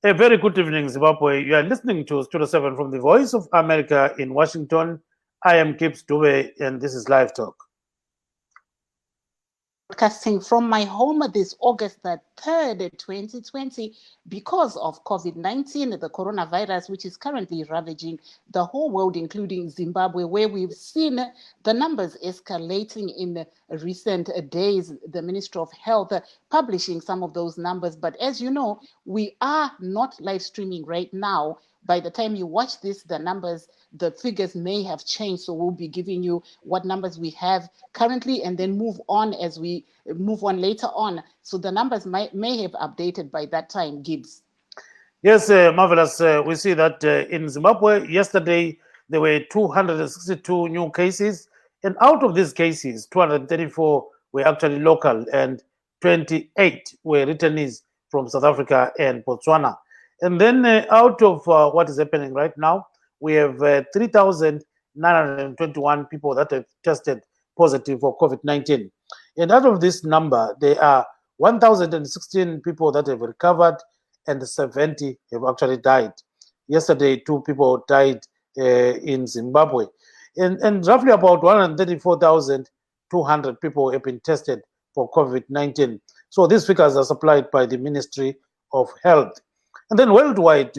A very good evening, Zimbabwe. You are listening to Studio 7 from the Voice of America in Washington. I am Gibbs Dube, and this is LiveTalk. Broadcasting from my home this August the 3rd, 2020, because of COVID-19, the coronavirus, which is currently ravaging the whole world, including Zimbabwe, where we've seen the numbers escalating in recent days. The Ministry of Health publishing some of those numbers. But as you know, we are not live streaming right now. By the time you watch this, the figures may have changed. So we'll be giving you what numbers we have currently and then move on as we move on later on. So the numbers may have updated by that time, Gibbs. Yes, marvelous. We see that in Zimbabwe, yesterday, there were 262 new cases. And out of these cases, 234 were actually local and 28 were returnees from South Africa and Botswana. And then out of what is happening right now, we have 3,921 people that have tested positive for COVID-19. And out of this number, there are 1,016 people that have recovered and 70 have actually died. Yesterday, 2 people died in Zimbabwe. And roughly about 134,200 people have been tested for COVID-19. So these figures are supplied by the Ministry of Health. And then worldwide,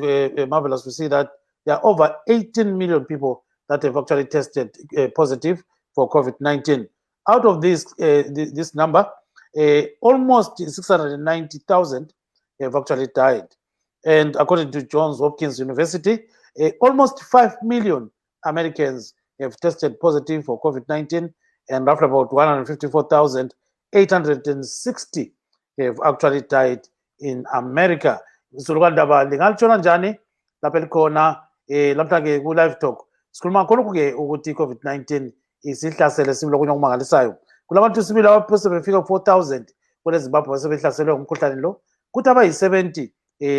marvelous, we see that there are over 18 million people that have actually tested positive for COVID-19. Out of this number, almost 690,000 have actually died. And according to Johns Hopkins University, almost 5 million Americans have tested positive for COVID-19, and roughly about 154,860 have actually died in America. Sulukandaba lingaluthola njani lapha likhona lamhlanje ku live talk sikhuluma khonokho ke ukuthi COVID-19 isihlasele sibili okumangalisayo kulabantu sibili abaphosa befika 4,000 kule Zimbabwe basebehlaselwe ngumkhuhlane lo kuthi abayi-70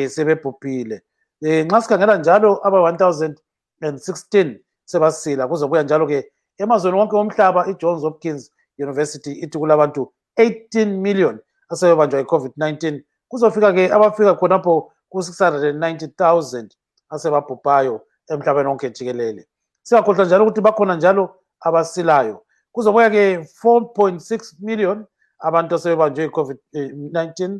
sebebhubhile. Nxa sikhangela njalo aba-1,016 sebasila kuzobuya njalo ke emazweni wonke omhlaba i-Johns Hopkins University ithi kulabantu 18 million asebebanjwa i-COVID-19 kuzofika ke abafika khonapho ku-690,000 asebabhubhayo emhlabeni wonke jikelele. Siyakhohlwa njalo ukuthi bakhona njalo abasilayo. Kuzobuya ke 4.6 million abantu asebebanjwe i-COVID-19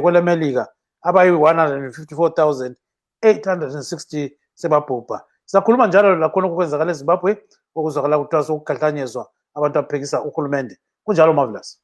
kwele Melika, abayi-154,860 sebabhubha. Siyakhuluma njalo lakhona okwenzakala eZimbabwe okuzwakala kuthiwa sokukhahlanyezwa abantu aphekisa uhulumende. Kunjalo marvelous.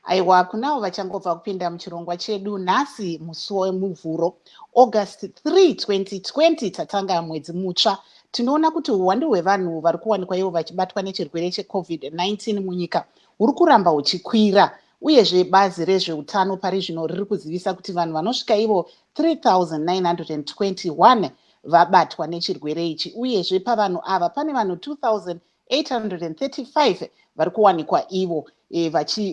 Aiwa, kunavo vachangobva kupinda muchirongwa chedu nhasi musi wemuvhuro August 3, 2020 tatanga mwedzi mutsva. Tinoona kuti uwandu hwevanhu vari kuwanikwa ivo vachibatwa nechirwere cheCovid-19 munyika huri kuramba huchikwira, uyezve bazi rezveutano pari zvino riri kuzivisa kuti vanhu vanosvika ivo 3,921 vabatwa nechirwere ichi, uyezve pavanhu ava pane vanhu 2,835 vari kuwanikwa ivo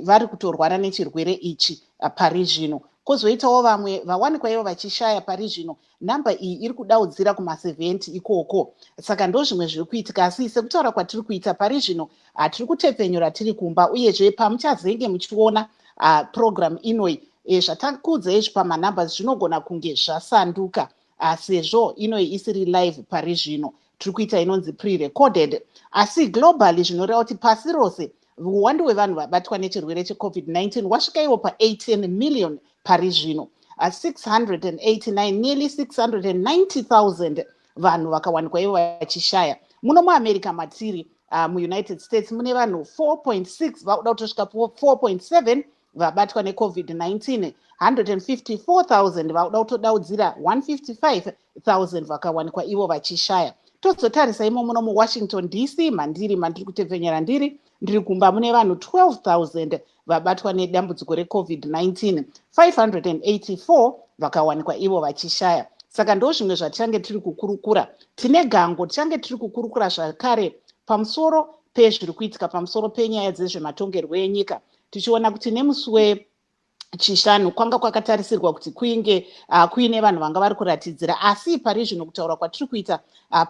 vari kutorwara nechirwere ichi pari zvino. Kozoitawo vamwe vawanikwa ivo vachishaya pari zvino. Namba iyi iri kudaudzira kuma70 ikoko. Saka ndo zvimwe zviri kuitika, asi sekutaura kwatiri kuita pari zvino tiri kutepfenyura tiri kumba, uyezve pamuchazenge muchiona program inoi zvatakudza izvi pamanambers zvinogona kunge zvasanduka sezvo inoi isiri live pari zvino. Tiri kuita inonzi pre-recorded, asi globally zvinoreva kuti pasi rose uwandu hwevanhu vabatwa nechirwere cheCovid-19 wasvika ivo pa18 million pari zvino. 689, nearly 690,000 vanhu vakawanikwa ivo vachishaya. Muno muAmerica matiri muUnited States mune vanhu 4.6 vakuda kutosvika 4.7 vabatwa neCovid-19, 154,000 vakuda kutodaudzira 155,000 vakawanikwa ivo vachishaya. Tozotarisa imo muno muWashington DC mandiri kutepfenyera ndiri kumba mune vanhu 12,000 vabatwa nedambudziko reCovid-19, 584 vakawanikwa ivo vachishaya. Saka ndo zvimwe zvatichange tiri kukurukura. Tine gango tichange tiri kukurukura zvakare pamusoro pezviri kuitika pamusoro penyaya dzezvematongerwo enyika, tichiona kuti nemusi wechishanu kwanga kwakatarisirwa kuti kuine vanhu vanga vari kuratidzira, asi pari zvino kutaura kwatiri kuita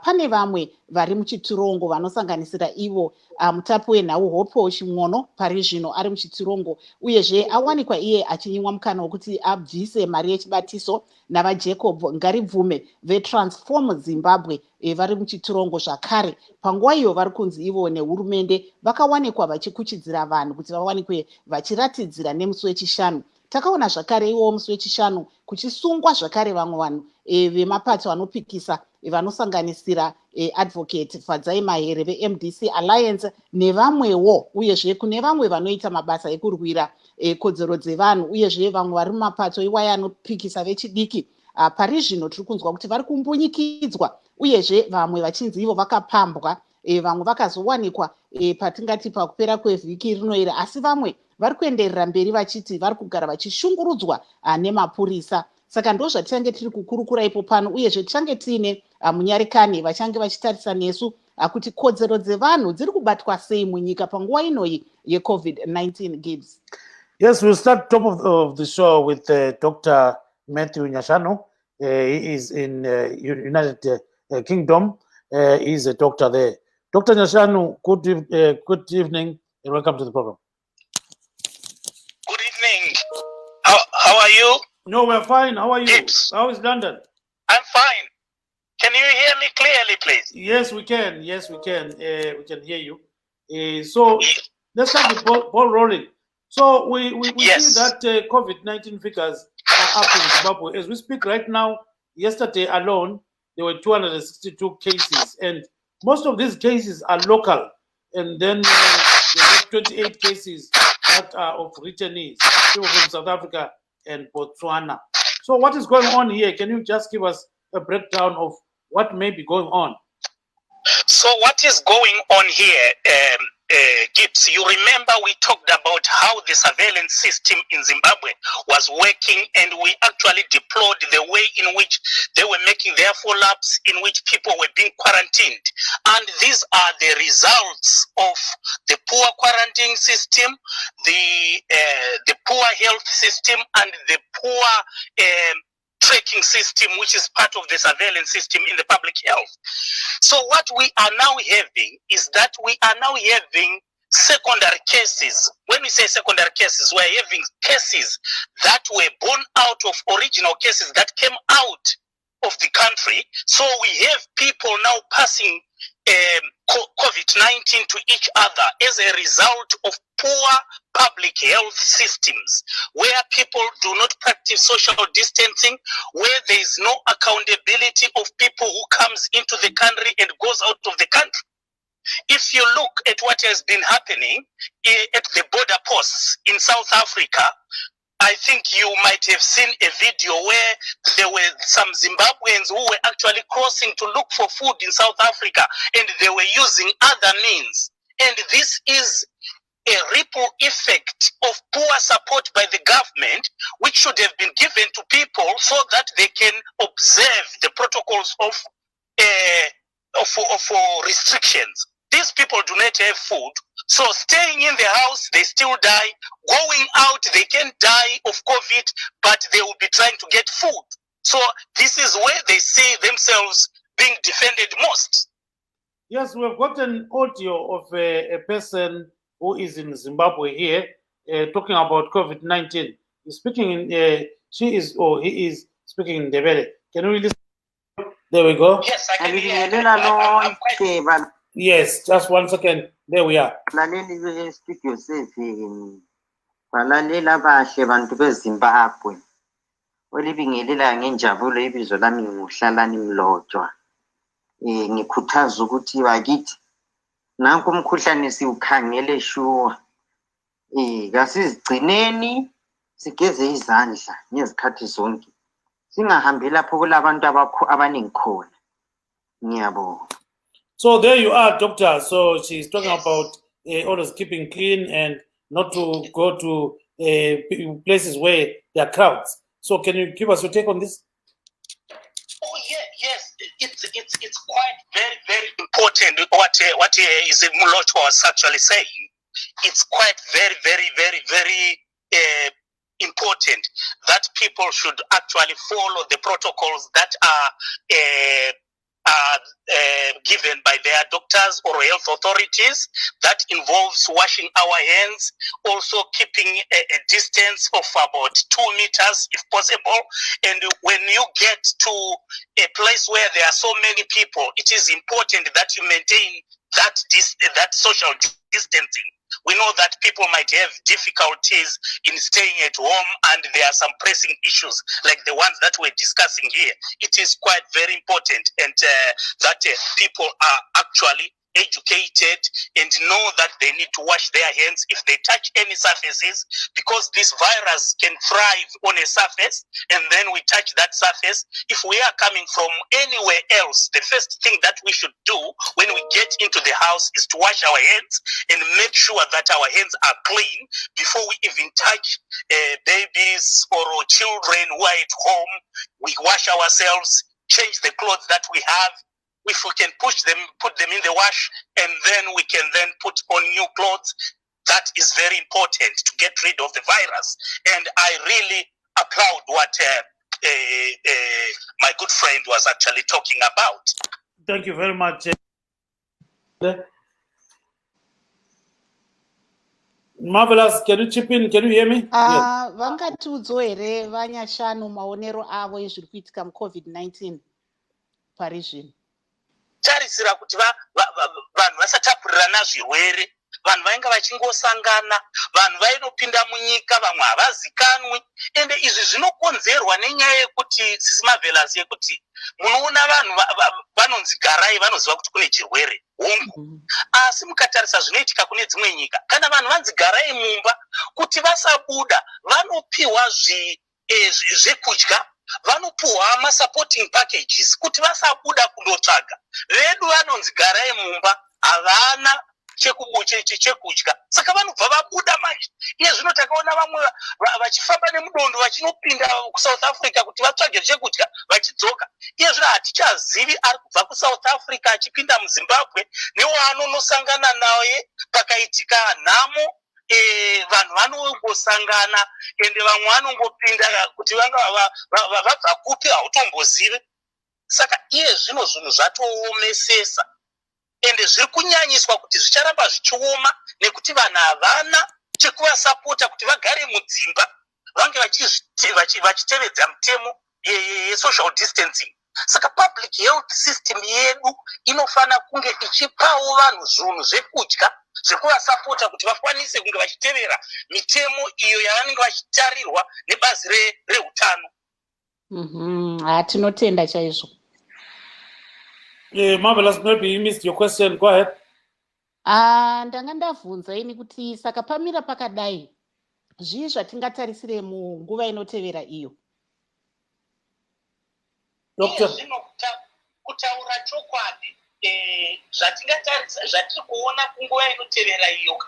pane vamwe vari muchitirongo vanosanganisira ivo mutapi wenhau hopo chimwono pari zvino ari muchitirongo, uyezve awanikwa iye achinyimwa mukana wekuti abvise mari yechibatiso navajacob ngaribvume vetransform zimbabwe vari muchitirongo zvakare. Panguva iyo vari kunzi ivo nehurumende vakawanikwa vachikuchidzira vanhu kuti vawanikwe vachiratidzira nemusi wechishanu. Takaona zvakare iwo musi wechishanu kuchisungwa zvakare vamwe vanhu vemapato anopikisa vanosanganisira advocate Fadzai Mahere veMDC Alliance nevamwewo, uyezve kune vamwe vanoita mabasa ekurwira kodzero dzevanhu, uyezve vamwe vari mumapato iwaya anopikisa vechidiki. Pari zvino tiri kunzwa kuti vari kumbunyikidzwa, uyezve vamwe vachinzi ivo vakapambwa, vamwe vakazowanikwa patingati pakupera kwevhiki rinoira, asi vamwe vari kuenderera mberi vachiti vari kugara vachishungurudzwa nemapurisa. Saka ndo zvatichange tiri kukurukura ipo pano, uyezve tichange tiine munyarikani vachange vachitarisa nesu kuti kodzero dzevanhu dziri kubatwa sei munyika panguva inoyi yeCovid-19. Gibbs. Yes, we'll start top of the show with Dr. Matthew Nyashanu. He is in United Kingdom. He's a doctor there. Dr. Nyashanu, good evening and welcome to the program. Good evening. How are you? No, we're fine. How are you? Gibbs. How is London? I'm fine. Can you hear me clearly, please? Yes, we can. Yes, we can. We can hear you. So let's start the ball rolling. So we Yes. see that COVID-19 figures are up in Zimbabwe. As we speak right now, yesterday alone, there were 262 cases. And most of these cases are local. And then there are 28 cases that are of returnees, people from South Africa and Botswana. So what is going on here? Can you just give us a breakdown of what may be going on? So what is going on here, Gibbs? You remember we talked about how the surveillance system in Zimbabwe was working, and we actually deplored the way in which they were making their follow-ups, in which people were being quarantined. And these are the results of the poor quarantine system, the poor health system, and the poor tracking system, which is part of the surveillance system in the public health. So what we are now having is that we are now having secondary cases. When we say secondary cases, we're having cases that were born out of original cases that came out of the country. So we have people now passing COVID-19 to each other as a result of poor public health systems, where people do not practice social distancing, where there is no accountability of people who comes into the country and goes out of the country. If you look at what has been happening at the border posts in South Africa, I think you might have seen a video where there were some Zimbabweans who were actually crossing to look for food in South Africa, and they were using other means. And this is a ripple effect of poor support by the government, which should have been given to people so that they can observe the protocols of restrictions. These people do not have food, so staying in the house, they still die. Going out, they can die of COVID, but they will be trying to get food. So this is where they see themselves being defended most. Yes, we've got an audio of a person who is in Zimbabwe here talking about COVID-19. He's speaking in, he is speaking in Ndebele. Can we listen? There we go. Yes, I can hear. Yes, just 1 second. There we are. Balalela bahle bantu beZimbabwe. Olibingelela ngenjabulo ibizo lami nguhlalani Mlotshwa. Ngikhuthaza ukuthi bakithi nanku umkhuhlane siukhangele shuwa. Kasizigcineni sigeze izandla ngezikhathi zonke. Singahambi lapho kulabantu abaningi khona. Ngiyabonga. So there you are, doctor. So she's talking about always keeping clean and not to go to places where there are crowds. So can you give us your take on this? Oh yes, it's quite very important what is Mlotshwa was actually saying. It's quite very important that people should actually follow the protocols that are given by their doctors or health authorities. That involves washing our hands, also keeping a distance of about 2 meters if possible. And when you get to a place where there are so many people, it is important that you maintain that social distancing. We know that people might have difficulties in staying at home, and there are some pressing issues like the ones that we're discussing here. It is quite very important, and that people are actually educated and know that they need to wash their hands if they touch any surfaces, because this virus can thrive on a surface, and then we touch that surface. If we are coming from anywhere else, the first thing that we should do when we get into the house is to wash our hands and make sure that our hands are clean before we even touch babies or children who are at home. We wash ourselves, change the clothes that we have. If we can put them in the wash, and then we can then put on new clothes. That is very important to get rid of the virus. And I really applaud what my good friend was actually talking about. Thank you very much. Marvelous, can you chip in? Can you hear me? Vangatiudzo here vanyashanu maonero avo ezviri kuitika muCovid-19 pari zvino. Tarisira kuti vanhu vasatapurirana zvirwere, vanhu vainge vachingosangana, vanhu vainopinda munyika, vamwe havazikanwi, ende izvi zvinokonzerwa nenyaya yekuti sisi Marvelous yekuti munoona vanhu vanonzi garai, vanoziva kuti kune chirwere hongu. Asi mukatarisa zvinoitika kune dzimwe nyika, kana vanhu vanzi garai mumba kuti vasabuda, vanopiwa zvekudya, vanopuwa supporting packages kuti vasabuda kundotsvaga. Vedu vanonzi garai mumba, havana chekudya, saka vanobva vabuda manje. Iye zvino takaona vamwe vachifamba nemudondo vachinopinda kuSouth Africa kuti vatsvage chekudya vachidzoka. Iye zvino hatichazivi ari kubva kuSouth Africa achipinda muZimbabwe newaanonosangana naye pakaitika nhamo. Vanhu vanongosangana, ende vamwe vanongopinda kuti vanga vabva kupi hautombozive. Saka iye zvino zvinhu zvatoomesesa, ende zviri kunyanyiswa kuti zvicharamba zvichioma nekuti vanhu havana chekuvasapota kuti vagare mudzimba, vange vachitevedza mitemo yesocial distancing. Saka public health system yedu inofana kunge ichipawo vanhu zvinhu zvekudya zvekuvasapota kuti vakwanise kunge vachitevera mitemo iyo yavanenge vachitarirwa nebazi reutano. Tinotenda chaizvo. Marvelous, maybe you missed your question. Go ahead. Ndanga ndabvunza ini kuti saka pamira pakadai, zvii zvatingatarisire munguva inotevera iyo? Kutaura chokwadi, zvatingatarisa zvatiri kuona kunguva inotevera iyo,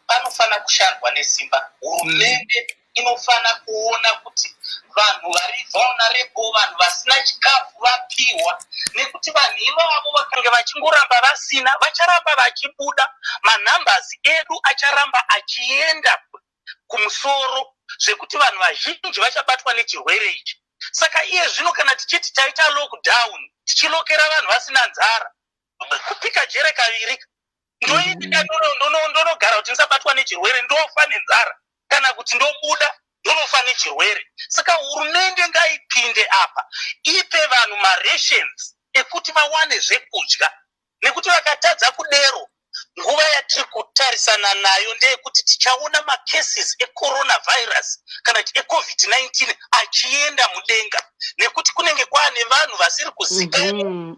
panofana kushandwa nesimba. Hurumende inofana kuona kuti vanhu vari vulnerable, vanhu vasina chikafu vapiwa, nekuti vanhu ivavo vakange vachingoramba vasina, vacharamba vachibuda, manumbers edu acharamba achienda kumusoro, zvekuti vanhu vazhinji vachabatwa nechirwere ichi. Saka iye zvino kana tichiti taita lockdown, tichilokera vanhu vasina nzara, kupika jere kaviri, ndoitika ndonogara kuti ndisabatwa nechirwere, ndofa nenzara, kana kuti ndobuda ndonofa nechirwere. Saka hurumende ngaipinde apa, ipe vanhu marations ekuti vawane zvekudya, nekuti vakatadza kudero, nguva yatiri kutarisana nayo ndeyekuti tichaona macases ecoronavirus kana eCovid-19 achienda mudenga, nekuti kunenge kwaane vanhu vasiri kuzikanwa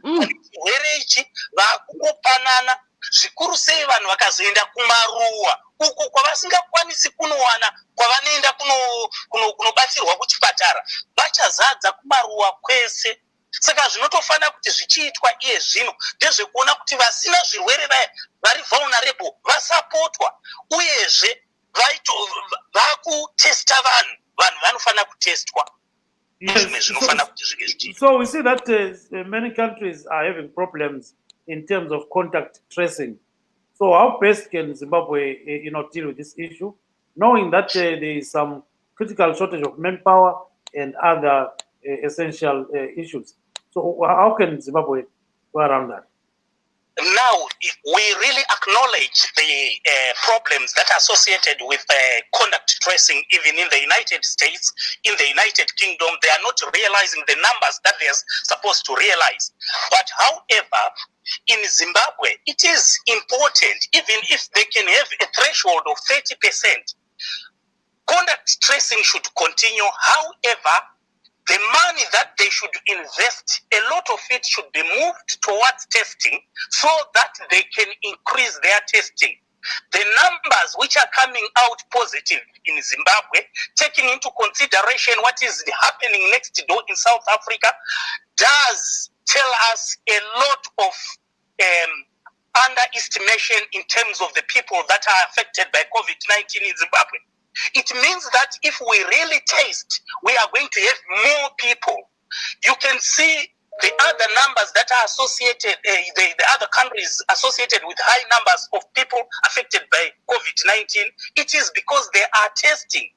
chirwere ichi, vakungopanana. Zvikuru sei vanhu vakazoenda kumaruwa uko kwavasingakwanisi kunowana kwavanoenda kunobatsirwa kuchipatara, vachazadza kumaruwa kwese. Saka zvinotofana kuti zvichiitwa iye zvino ndezvekuona kuti vasina zvirwere vaya vari vulnerable vasapotwa, uyezve vakutesta vanhu vanofana kutestwa. Yes. So we see that many countries are having problems in terms of contact tracing. So how best can Zimbabwe, deal with this issue, knowing that there is some critical shortage of manpower and other essential issues. So how can Zimbabwe go around that? Now, we really acknowledge the problems that are associated with contact tracing, even in the United States, in the United Kingdom. They are not realizing the numbers that they're supposed to realize. But however, in Zimbabwe, it is important, even if they can have a threshold of 30%, contact tracing should continue. However, the money that they should invest, a lot of it should be moved towards testing so that they can increase their testing. The numbers which are coming out positive in Zimbabwe, taking into consideration what is happening next door in South Africa, does tell us a lot of underestimation in terms of the people that are affected by COVID-19 in Zimbabwe. It means that if we really test, we are going to have more people. You can see the other numbers that are associated, the other countries associated with high numbers of people affected by COVID-19. It is because they are testing.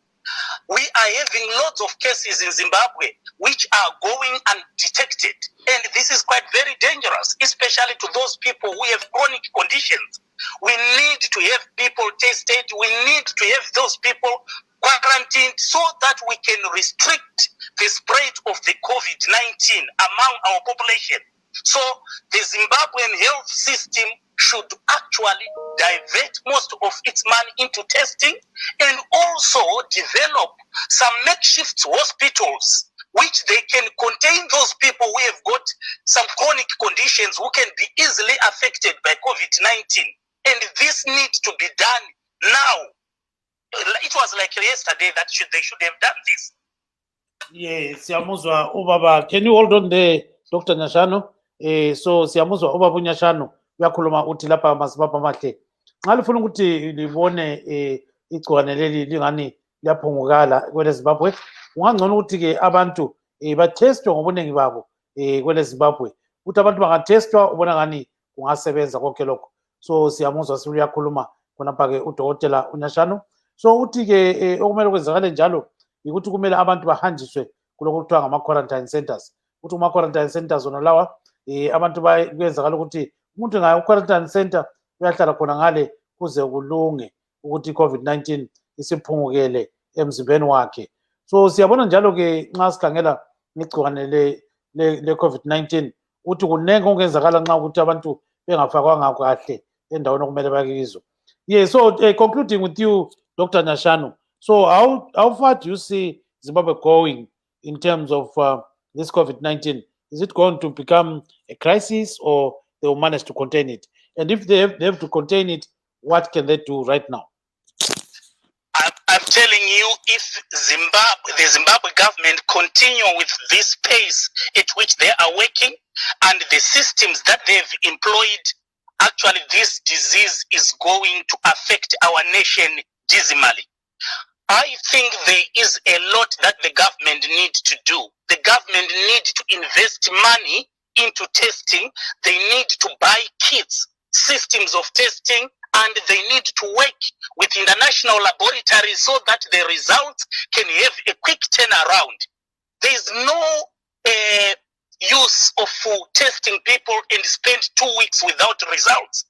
We are having lots of cases in Zimbabwe which are going undetected. And this is quite very dangerous, especially to those people who have chronic conditions. We need to have people tested. We need to have those people quarantined so that we can restrict the spread of the COVID-19 among our population. So the Zimbabwean health system should actually divert most of its money into testing and also develop some makeshift hospitals which they can contain those people who have got some chronic conditions who can be easily affected by COVID-19. And this needs to be done now. It was like yesterday that they should have done this. Yes, siyamuzwa ubaba. Can you hold on there, Dr. Nyashano? So siyamuzwa ubaba uNyashano uyakhuluma uthi lapha masibaba amahle. Nxa lifuna ukuthi libone igcikwane leli lingani liyaphungukala kwele Zimbabwe, ungangcono ukuthi ke abantu bathestwe ngobuningi babo kwele Zimbabwe. Ukuthi abantu bangathestwa ubona ngani kungasebenza konke lokho. So siyamuzwa sibili uyakhuluma khonapha ke udokotela uNyashano. So uthi ke okumele kwenzakale njalo ukuthi kumele abantu bahanjiswe kuloko kuthiwa ngama-quarantine centers. Ukuthi kuma-quarantine centers zona lawa abantu kuyenzakala ukuthi umuntu ngayo-quarantine center uyahlala khona ngale kuze kulunge ukuthi i-COVID-19 isiphungukele emzimbeni wakhe. So siyabona njalo-ke nxa sikhangela ngegciwane le-COVID-19 ukuthi kunenge okungenzakala nxa ukuthi abantu bengafakwanga kahle endaweni okumele bakizo. Yeah, so concluding with you, Dr. Nyashano, so how far do you see Zimbabwe going in terms of this COVID-19? Is it going to become a crisis or they will manage to contain it? And if they have to contain it, what can they do right now? I'm telling you, if the Zimbabwe government continue with this pace at which they are working and the systems that they've employed, actually this disease is going to affect our nation dismally. I think there is a lot that the government needs to do. The government needs to invest money into testing. They need to buy kits, systems of testing, and they need to work with international laboratories so that the results can have a quick turnaround. There is no use of testing people and spend 2 weeks without results.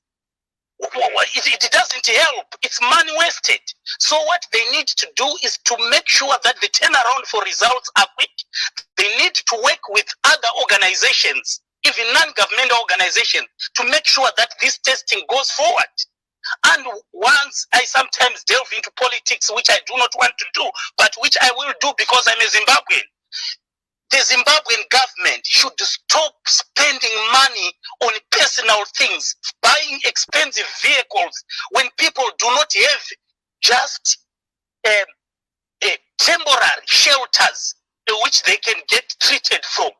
It doesn't help. It's money wasted. So what they need to do is to make sure that the turnaround for results are quick. They need to work with other organizations, even non-governmental organizations, to make sure that this testing goes forward. And once I sometimes delve into politics, which I do not want to do, but which I will do because I'm a Zimbabwean, the Zimbabwean government should stop spending money on personal things, buying expensive vehicles when people do not have just temporary shelters which they can get treated from.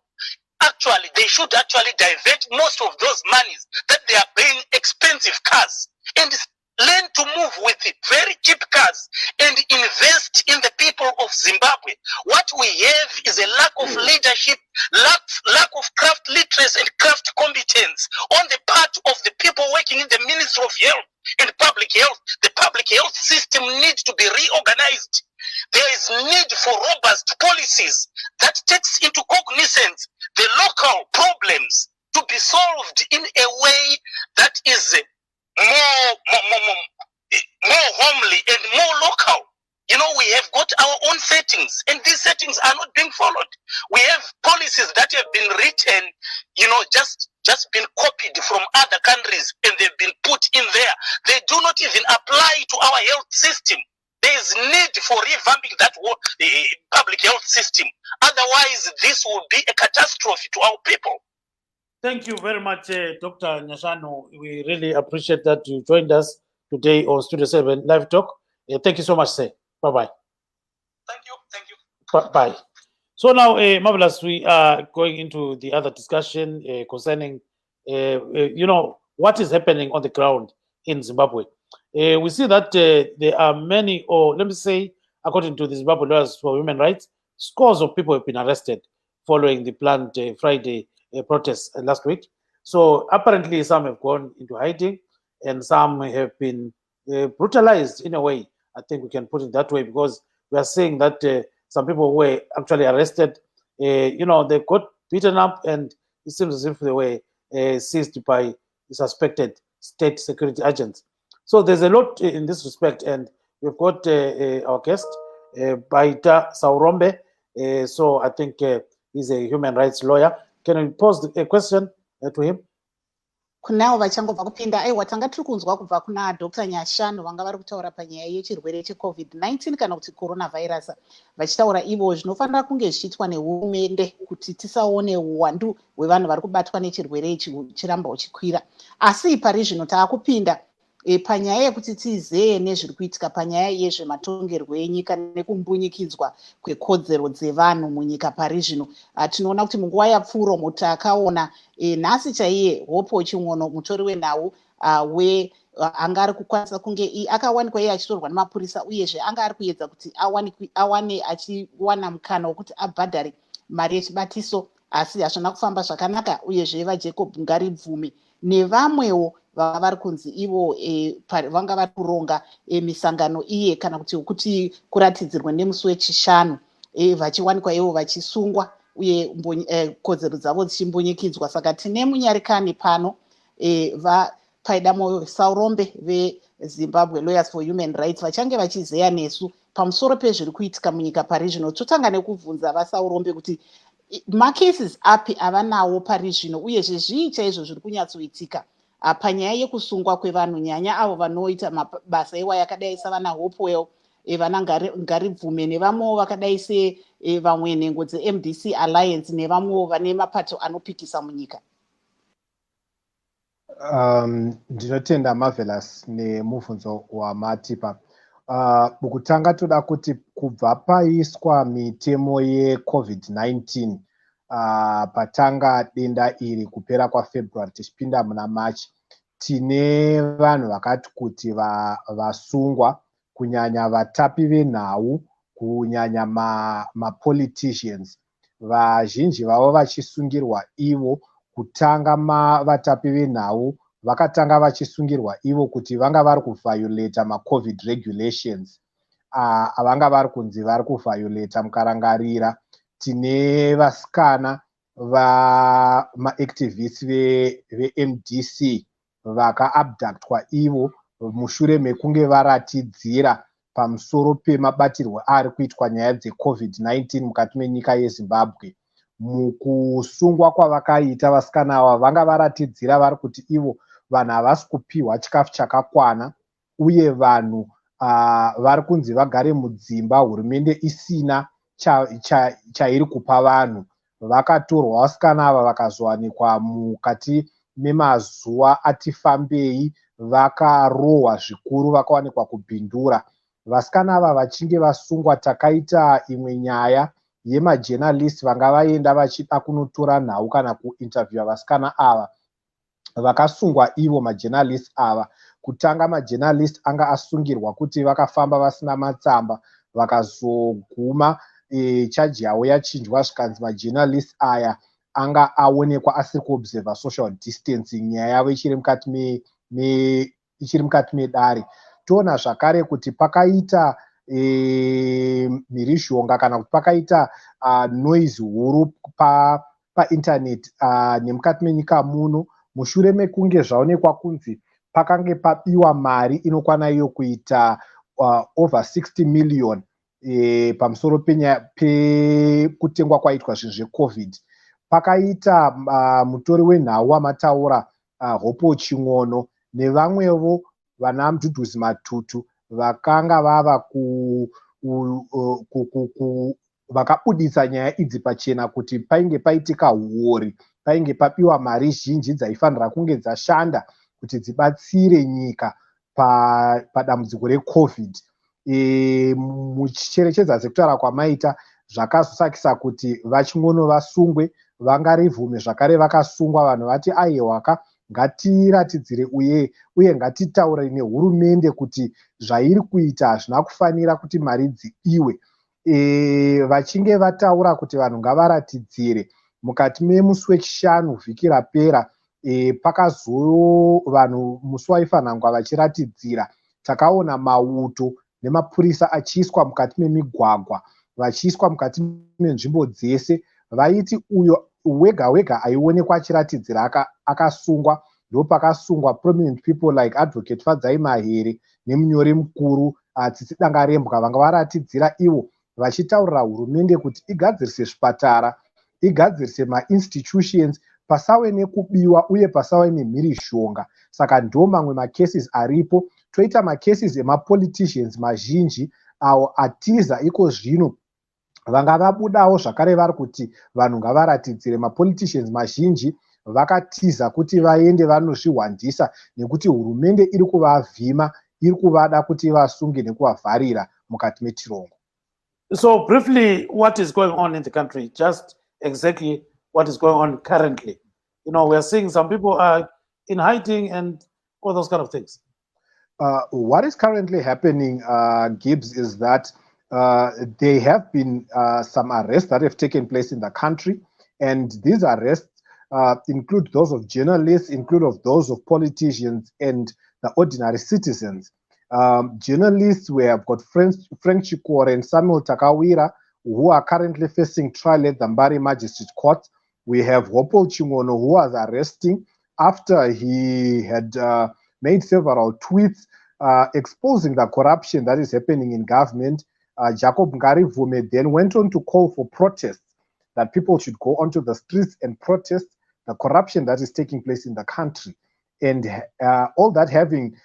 Actually, they should actually divert most of those monies that they are paying expensive cars and learn to move with it, very cheap cars, and invest in the people of Zimbabwe. What we have is a lack of leadership, lack of craft literacy and craft competence on the part of the people working in the Ministry of Health. in public health. The public health system needs to be reorganized. There is need for robust policies that takes into cognizance the local problems to be solved in a way that is more homely and more local. You know, we have got our own settings, and these settings are not being followed. We have policies that have been written, you know, just been copied from other countries, and they've been put in there. They do not even apply to our health system. There is need for revamping that public health system. Otherwise, this will be a catastrophe to our people. Thank you very much, Dr. Nyashano. We really appreciate that you joined us today on Studio 7 Live Talk. Thank you so much, sir. Bye-bye. Thank you. Thank you. Bye. So now, Marvelous, we are going into the other discussion concerning, you know, what is happening on the ground in Zimbabwe. We see that there are many, or let me say, according to the Zimbabwe Lawyers for Human Rights, scores of people have been arrested following the planned Friday protests last week. So apparently some have gone into hiding and some have been brutalized in a way. I think we can put it that way, because we are saying that some people were actually arrested. You know, they got beaten up, and it seems as if they were seized by suspected state security agents. So there's a lot in this respect, and we've got our guest, Baita Saurombe. So I think he's a human rights lawyer. Can we pose a question to him? Kunao vachangobva kupinda aiwa tanga tiri kunzwa kubva kuna Dr. Nyashano vanga vari kutaura panyaya yechirwere cheCovid-19 kana kuti coronavirus, vachitaura ivo zvinofanira kunge zvichiitwa nehurumende kuti tisaone uwandu hwevanhu vari kubatwa nechirwere ichi chiramba uchikwira. Asi pari zvino taakupinda panyaya yekuti tizeye nezviri kuitika panyaya yezvematongerwo enyika nekumbunyikidzwa kwekodzero dzevanhu munyika pari zvino. Tinoona kuti munguva yapfuuromo takaona nhasi chaiye Hope Chimwono, mutori wenhau anga ari kukwanisa kunge akawanikwa iye achitorwa nemapurisa, uyezve anga ari kuedza kuti awane achiwana mukana wekuti abhadhare mari yechibatiso, asi hazvina kufamba zvakanaka. Uyezve vaJacob Ngaribvume nevamwewo vanga vari kunzi ivo vanga vari kuronga misangano iye kana kuti kuratidzirwe nemusi wechishanu, vachiwanikwa ivo vachisungwa uye kodzero dzavo dzichimbunyikidzwa. Saka tine munyarikani pano Paidamo Saurombe veZimbabwe Lawyers for Human Rights vachange vachizeya nesu pamusoro pezviri kuitika munyika pari zvino. Totanga nekubvunza vaSaurombe kuti macases api avanawo pari zvino, uyezve zvii chaizvo zviri kunyatsoitika panyaya yekusungwa kwevanhu, nyanya avo vanoita mabasa ewa yakadai savana Hopewell, vana Ngaribvume nevamwewo vakadai sevamwe nhengo dzeMDC Alliance nevamwewo vane mapato anopikisa munyika. Ndinotenda Marvelous nemubvunzo wamatipa. Mukutanga toda kuti kubva paiswa mitemo yeCovid-19 patanga denda iri kupera kwaFebruary tichipinda muna March, tine vanhu vakati kuti vasungwa, kunyanya vatapi venhau, kunyanya mapoliticians. Vazhinji vavo vachisungirwa ivo kutanga vatapi venhau vakatanga vachisungirwa ivo kuti vanga vari kuviolata maCovid regulations avanga vari kunzi vari kuviolata mukarangarira. Tine vasikana vamaactivists veMDC vakaabductwa ivo mushure mekunge varatidzira pamusoro pemabatirwo ari kuitwa nyaya dzeCovid-19 mukati menyika yeZimbabwe. Mukusungwa kwavakaita vasikana ava vanga varatidzira vari kuti ivo vanhu havasi kupiwa chikafu chakakwana, uye vanhu vari kunzi vagare mudzimba, hurumende isina chairi kupa vanhu. Vakatorwa vasikana ava vakazowanikwa mukati memazuva ati fambei, vakarohwa zvikuru, vakawanikwa kubhindura. Vasikana ava vachinge vasungwa, takaita imwe nyaya yemajournalist vanga vaenda vachida kunotora nhau kana kuinterviewa vasikana ava, vakasungwa ivo majournalist ava. Kutanga majournalist anga asungirwa kuti vakafamba vasina matsamba, vakazoguma chaji yavo yachinjwa zvikanzi majournalist aya anga aonekwa asiri kuobserva social distancing, nyaya yavo ichiri mukati ichiri mukati medare. Toona zvakare kuti pakaita mhirizhonga kana kuti pakaita noise huru painternet nemukati menyika muno, mushure mekunge zvaonekwa kunzi pakange pabiwa mari inokwana iyo kuita over 60 million pamusoro pekutengwa kwaitwa zvinhu zvecovid. Pakaita mutori wenhau wamataura Hopo Ching'ono nevamwevo vana Mudhudhuzi Matutu vakanga vava vakabudisa nyaya idzi pachena kuti painge paitika huori, painge papiwa mari zhinji dzaifanira kunge dzashanda kuti dzibatsire nyika padambudziko recovid. Muchicherechedza sekutaura kwamaita zvakazosakisa kuti vaChing'ono vasungwe, vangarivhume zvakare vakasungwa. Vanhu vati aiwaka, ngatiratidzire uye ngatitaure nehurumende kuti zvairi kuita hazvina kufanira kuti mari dziiwe. Vachinge vataura kuti vanhu ngavaratidzire, mukati memusi wechishanu vhiki rapera vanhu musi waifanhangwa vachiratidzira, takaona mauto nemapurisa achiiswa mukati memigwagwa, vachiiswa mukati menzvimbo dzese. Vaiti uyo wega wega aionekwa achiratidzira akasungwa. Ndo pakasungwa prominent people like Advocate Fadzai Mahere nemunyori mukuru Tsitsi Dangarembwa, vanga varatidzira ivo vachitaurira hurumende kuti igadzirise zvipatara, igadzirise mainstitutions, pasave nekubiwa uye pasave nemhirizhonga. Saka ndo mamwe macases aripo. Toita macases emapoliticians mazhinji awo atiza iko zvino vanga vabudawo zvakare vari kuti vanhu ngavaratidzire. Mapoliticians mazhinji vakatiza kuti vaende vanozvihwandisa nekuti hurumende iri kuvavhima, iri kuvada kuti vasunge nekuvavharira mukati metirongo. So briefly, what is going on in the country? Just exactly what is going on currently. You know, we are seeing some people are in hiding and all those kind of things. What is currently happening, Gibbs, is that there have been some arrests that have taken place in the country, and these arrests include those of journalists, include of those of politicians and the ordinary citizens. Journalists, we have got Frank Chikore and Samuel Takawira, who are currently facing trial at the Mbari Magistrate Court. We have Hopo Ching'ono, who was arresting after he had made several tweets exposing the corruption that is happening in government. Jacob Ngarivume then went on to call for protests, that people should go onto the streets and protest the corruption that is taking place in the country. And all that having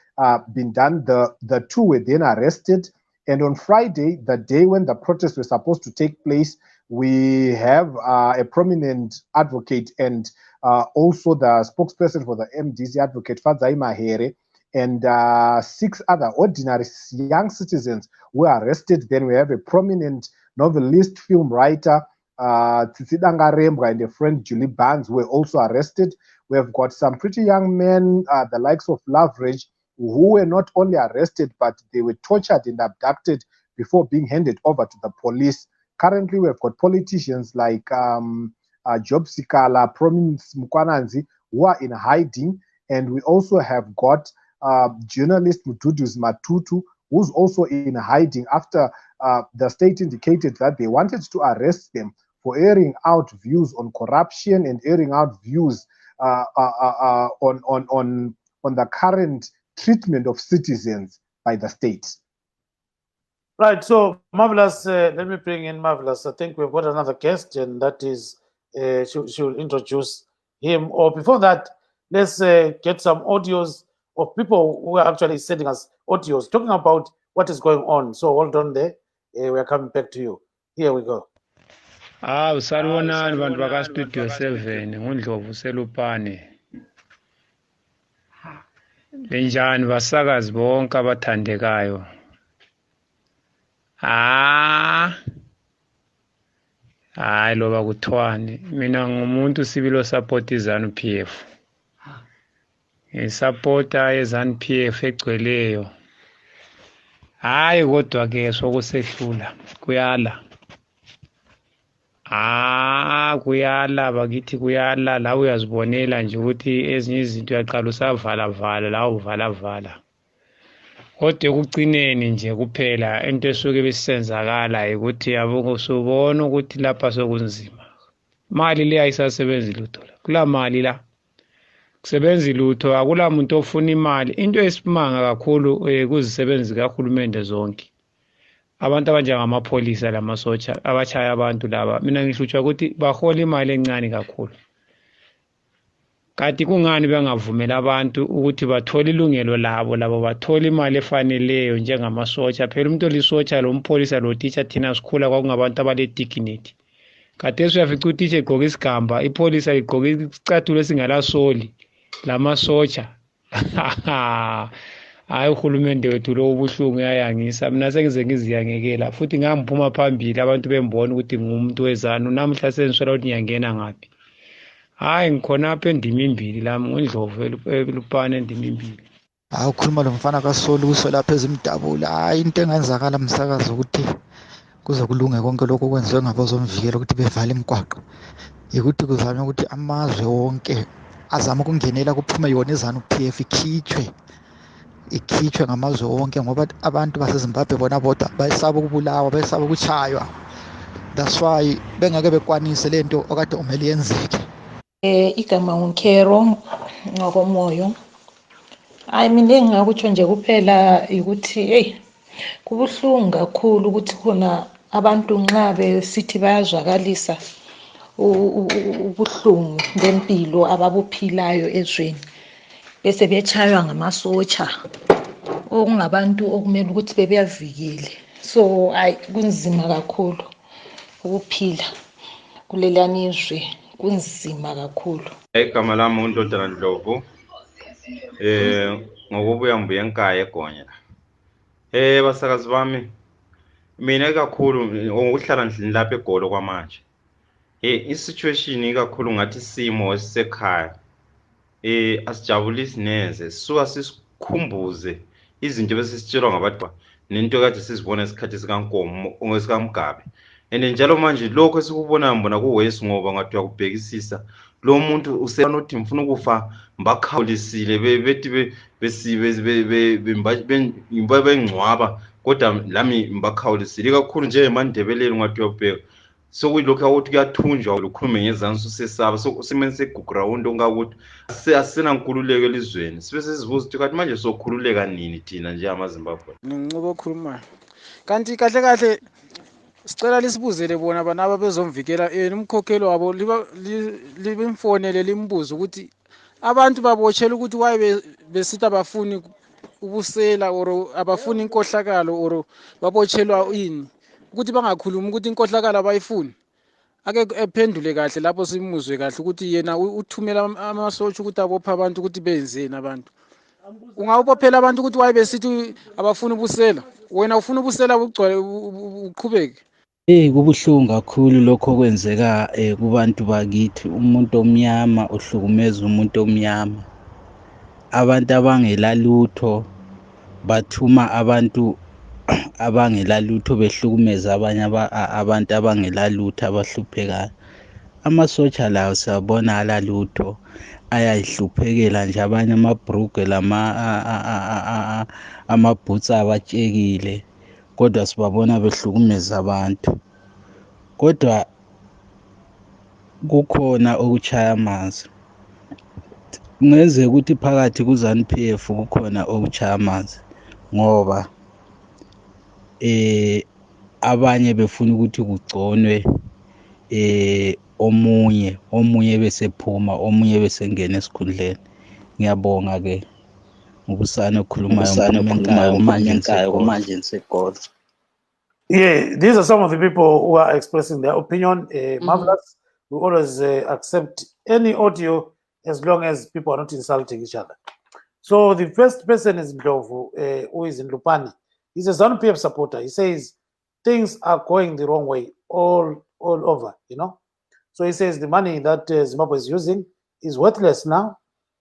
been done, the two were then arrested. And on Friday, the day when the protests were supposed to take place, we have a prominent advocate and also the spokesperson for the MDC, Advocate Fadzai Mahere, and 6 other ordinary young citizens were arrested. Then we have a prominent novelist, film writer, Tsitsi Dangarembwa, and a friend, Julie Barnes, were also arrested. We have got some pretty young men, the likes of Loveridge, who were not only arrested, but they were tortured and abducted before being handed over to the police. Currently, we have got politicians like Job Sikala, Prominence Mukwananzi, who are in hiding. And we also have got journalist Mudhudhuzi Matutu, who's also in hiding after the state indicated that they wanted to arrest them for airing out views on corruption and airing out views on the current treatment of citizens by the state. Right, so Marvelous, let me bring in Marvelous. I think we've got another guest, and that is, she'll introduce him. Or before that, let's get some audios of people who are actually sending us audios talking about what is going on. So hold on there. We are coming back to you. Here we go. Usalibonani bantu baka Studio 7 ngundlovu selupane. Lenjani basakazi bonke abathandekayo. Hayi loba kuthwani mina ngumuntu sibilo support izanu PF. Ngisupporta ezanu PF egcweleyo. Hayi kodwa ke sokusehlula kuyala. Kuyala bakithi kuyala la uyazibonela nje ukuthi ezinye izinto uyaqala usavala vala la uvala vala. kodwa ekugcineni nje kuphela into esuke besenzakala ukuthi yabo usubona ukuthi lapha sokunzima. Mali le ayisasebenzi lutho la. Kula mali la kusebenza lutho, akula muntu ofuna imali. Into esimanga kakhulu kuzisebenzi kahulumende zonke. Abantu abanjengamapholisa lamasotsha abachaya abantu laba, mina ngihlutshwa ukuthi bahola imali encane kakhulu. Kanti kungani bengavumela abantu ukuthi bathole ilungelo labo bathole imali efaneleyo njengamasotsha. Phela umuntu olisotsha lo mpholisa lo teacher thina sikhula kwakungabantu abale dignity. Khathesi uyafica utitsha egqoka isigamba, ipholisa ligqoka isicathulo esingalasoli lamasotsha. Hayi uhulumende wethu lo ubuhlungu uyayangisa. Mina sengize ngiziyangekela futhi ngangiphuma phambili abantu bembona ukuthi ngumuntu wezanu. Namhla sengisola ukuthi ngiyangena ngaphi. Hayi ngikhona apha endimi mbili lami ngundlovu elupane endimi mbili. Hayi ukhuluma lo mfana kaSoli kusolapha ezimdabula. Hayi into engenzakala umsakazo ukuthi kuze kulunge konke lokho okwenziwe ngabozomvikela ukuthi bevale imigwaqo. Ukuthi kuzanywa ukuthi amazwe wonke azama ukungenela kuphume yona iZANU-PF ikhitshwe ngamazwe wonke ngoba abantu baseZimbabwe bona bodwa bayesaba ukubulawa, bayesaba ukuchaywa. That's why bengeke bekwanise lento okade umele yenzeke. Igama nguKero ngokomoyo. Hayi mina engingakutsho nje kuphela ukuthi kubuhlungu kakhulu ukuthi khona abantu nxa besithi bayazwakalisa ubuhlungu bempilo ababuphilayo ezweni bese bechaywa ngamasotsha okungabantu okumele ukuthi bebeyavikele. So kunzima kakhulu ukuphila kulelani izwe, kunzima kakhulu. Igama lami uNdodana Ndlovu. Ngokubuya ngibuye enkaya eGonya. Basakazi bami, mina kakhulu ngokuhlala ndlini lapha eGolo kwamanje. I-situation ikakhulu ngathi isimo esisekhaya. Asijabulisi neze, sisuka sisikhumbuze izinto besisitshelwa ngabantu nento kade sizibona esikhathi sikaNkomo ongesikamgabe. Njalo manje lokho esikubona ngibona kuwesi ngoba ngathi uyakubhekisisa lo muntu usenothi mfuna ukufa mbakhawulisile bethi bengcwaba kodwa lami mbakhawulisile kakhulu nje eMandebeleni ngathi uyabheka sokuyilokho ukuthi kuyathunjwa ukukhuluma ngezansi usesaba sokusimeni seguground ongakuthi asena nkululeko elizweni sibe sizibuza ukuthi kanti manje sokhululeka nini thina nje amaZimbabwe. Ngincube okhulumayo kanti kahle kahle sicela lisibuzele bona banaba bezomvikela umkhokhelo wabo libimfonele limbuza ukuthi abantu baboshela ukuthi waye besithi abafuni ubusela or abafuni inkohlakalo or babotshelwa ini ukuthi bangakhuluma ukuthi inkohlakalo abayifuni. Ake ephendule kahle lapho simuzwe kahle ukuthi yena uthumela amasotsha ukuthi abopha abantu ukuthi benzeni abantu. Ungawubophela abantu ukuthi waye besithi abafuni ubusela, wena ufuna ubusela ugcwale uqhubeke. Kubuhlungu kakhulu lokho kwenzeka kubantu bakithi. Umuntu omnyama uhlukumeza umuntu omnyama. Abantu abangelalutho bathuma abantu abangelalutho behlukumeza abanye abantu abangelalutho abahluphekayo. Amasotsha lawo siyabona alalutho ayayihluphekela nje abanye amabhrugwe amabhutsi abatshekile kodwa sibabona behlukumeza abantu. Kodwa kukhona okuchaya amanzi. Kungenzeka ukuthi phakathi kuZANU-PF kukhona okuchaya amanzi ngoba abanye befuna ukuthi kugconwe omunye besephuma omunye besengena esikhundleni. Ngiyabonga ke ngubusana okhulumayo manje ngiseGolo. Yeah, these are some of the people who are expressing their opinion. Marvelous. We always accept any audio as long as people are not insulting each other. So the first person is Ndlovu, who is in Lupani. He's a ZANU-PF supporter. He says things are going the wrong way all over, you know. So he says the money that Zimbabwe is using is worthless now.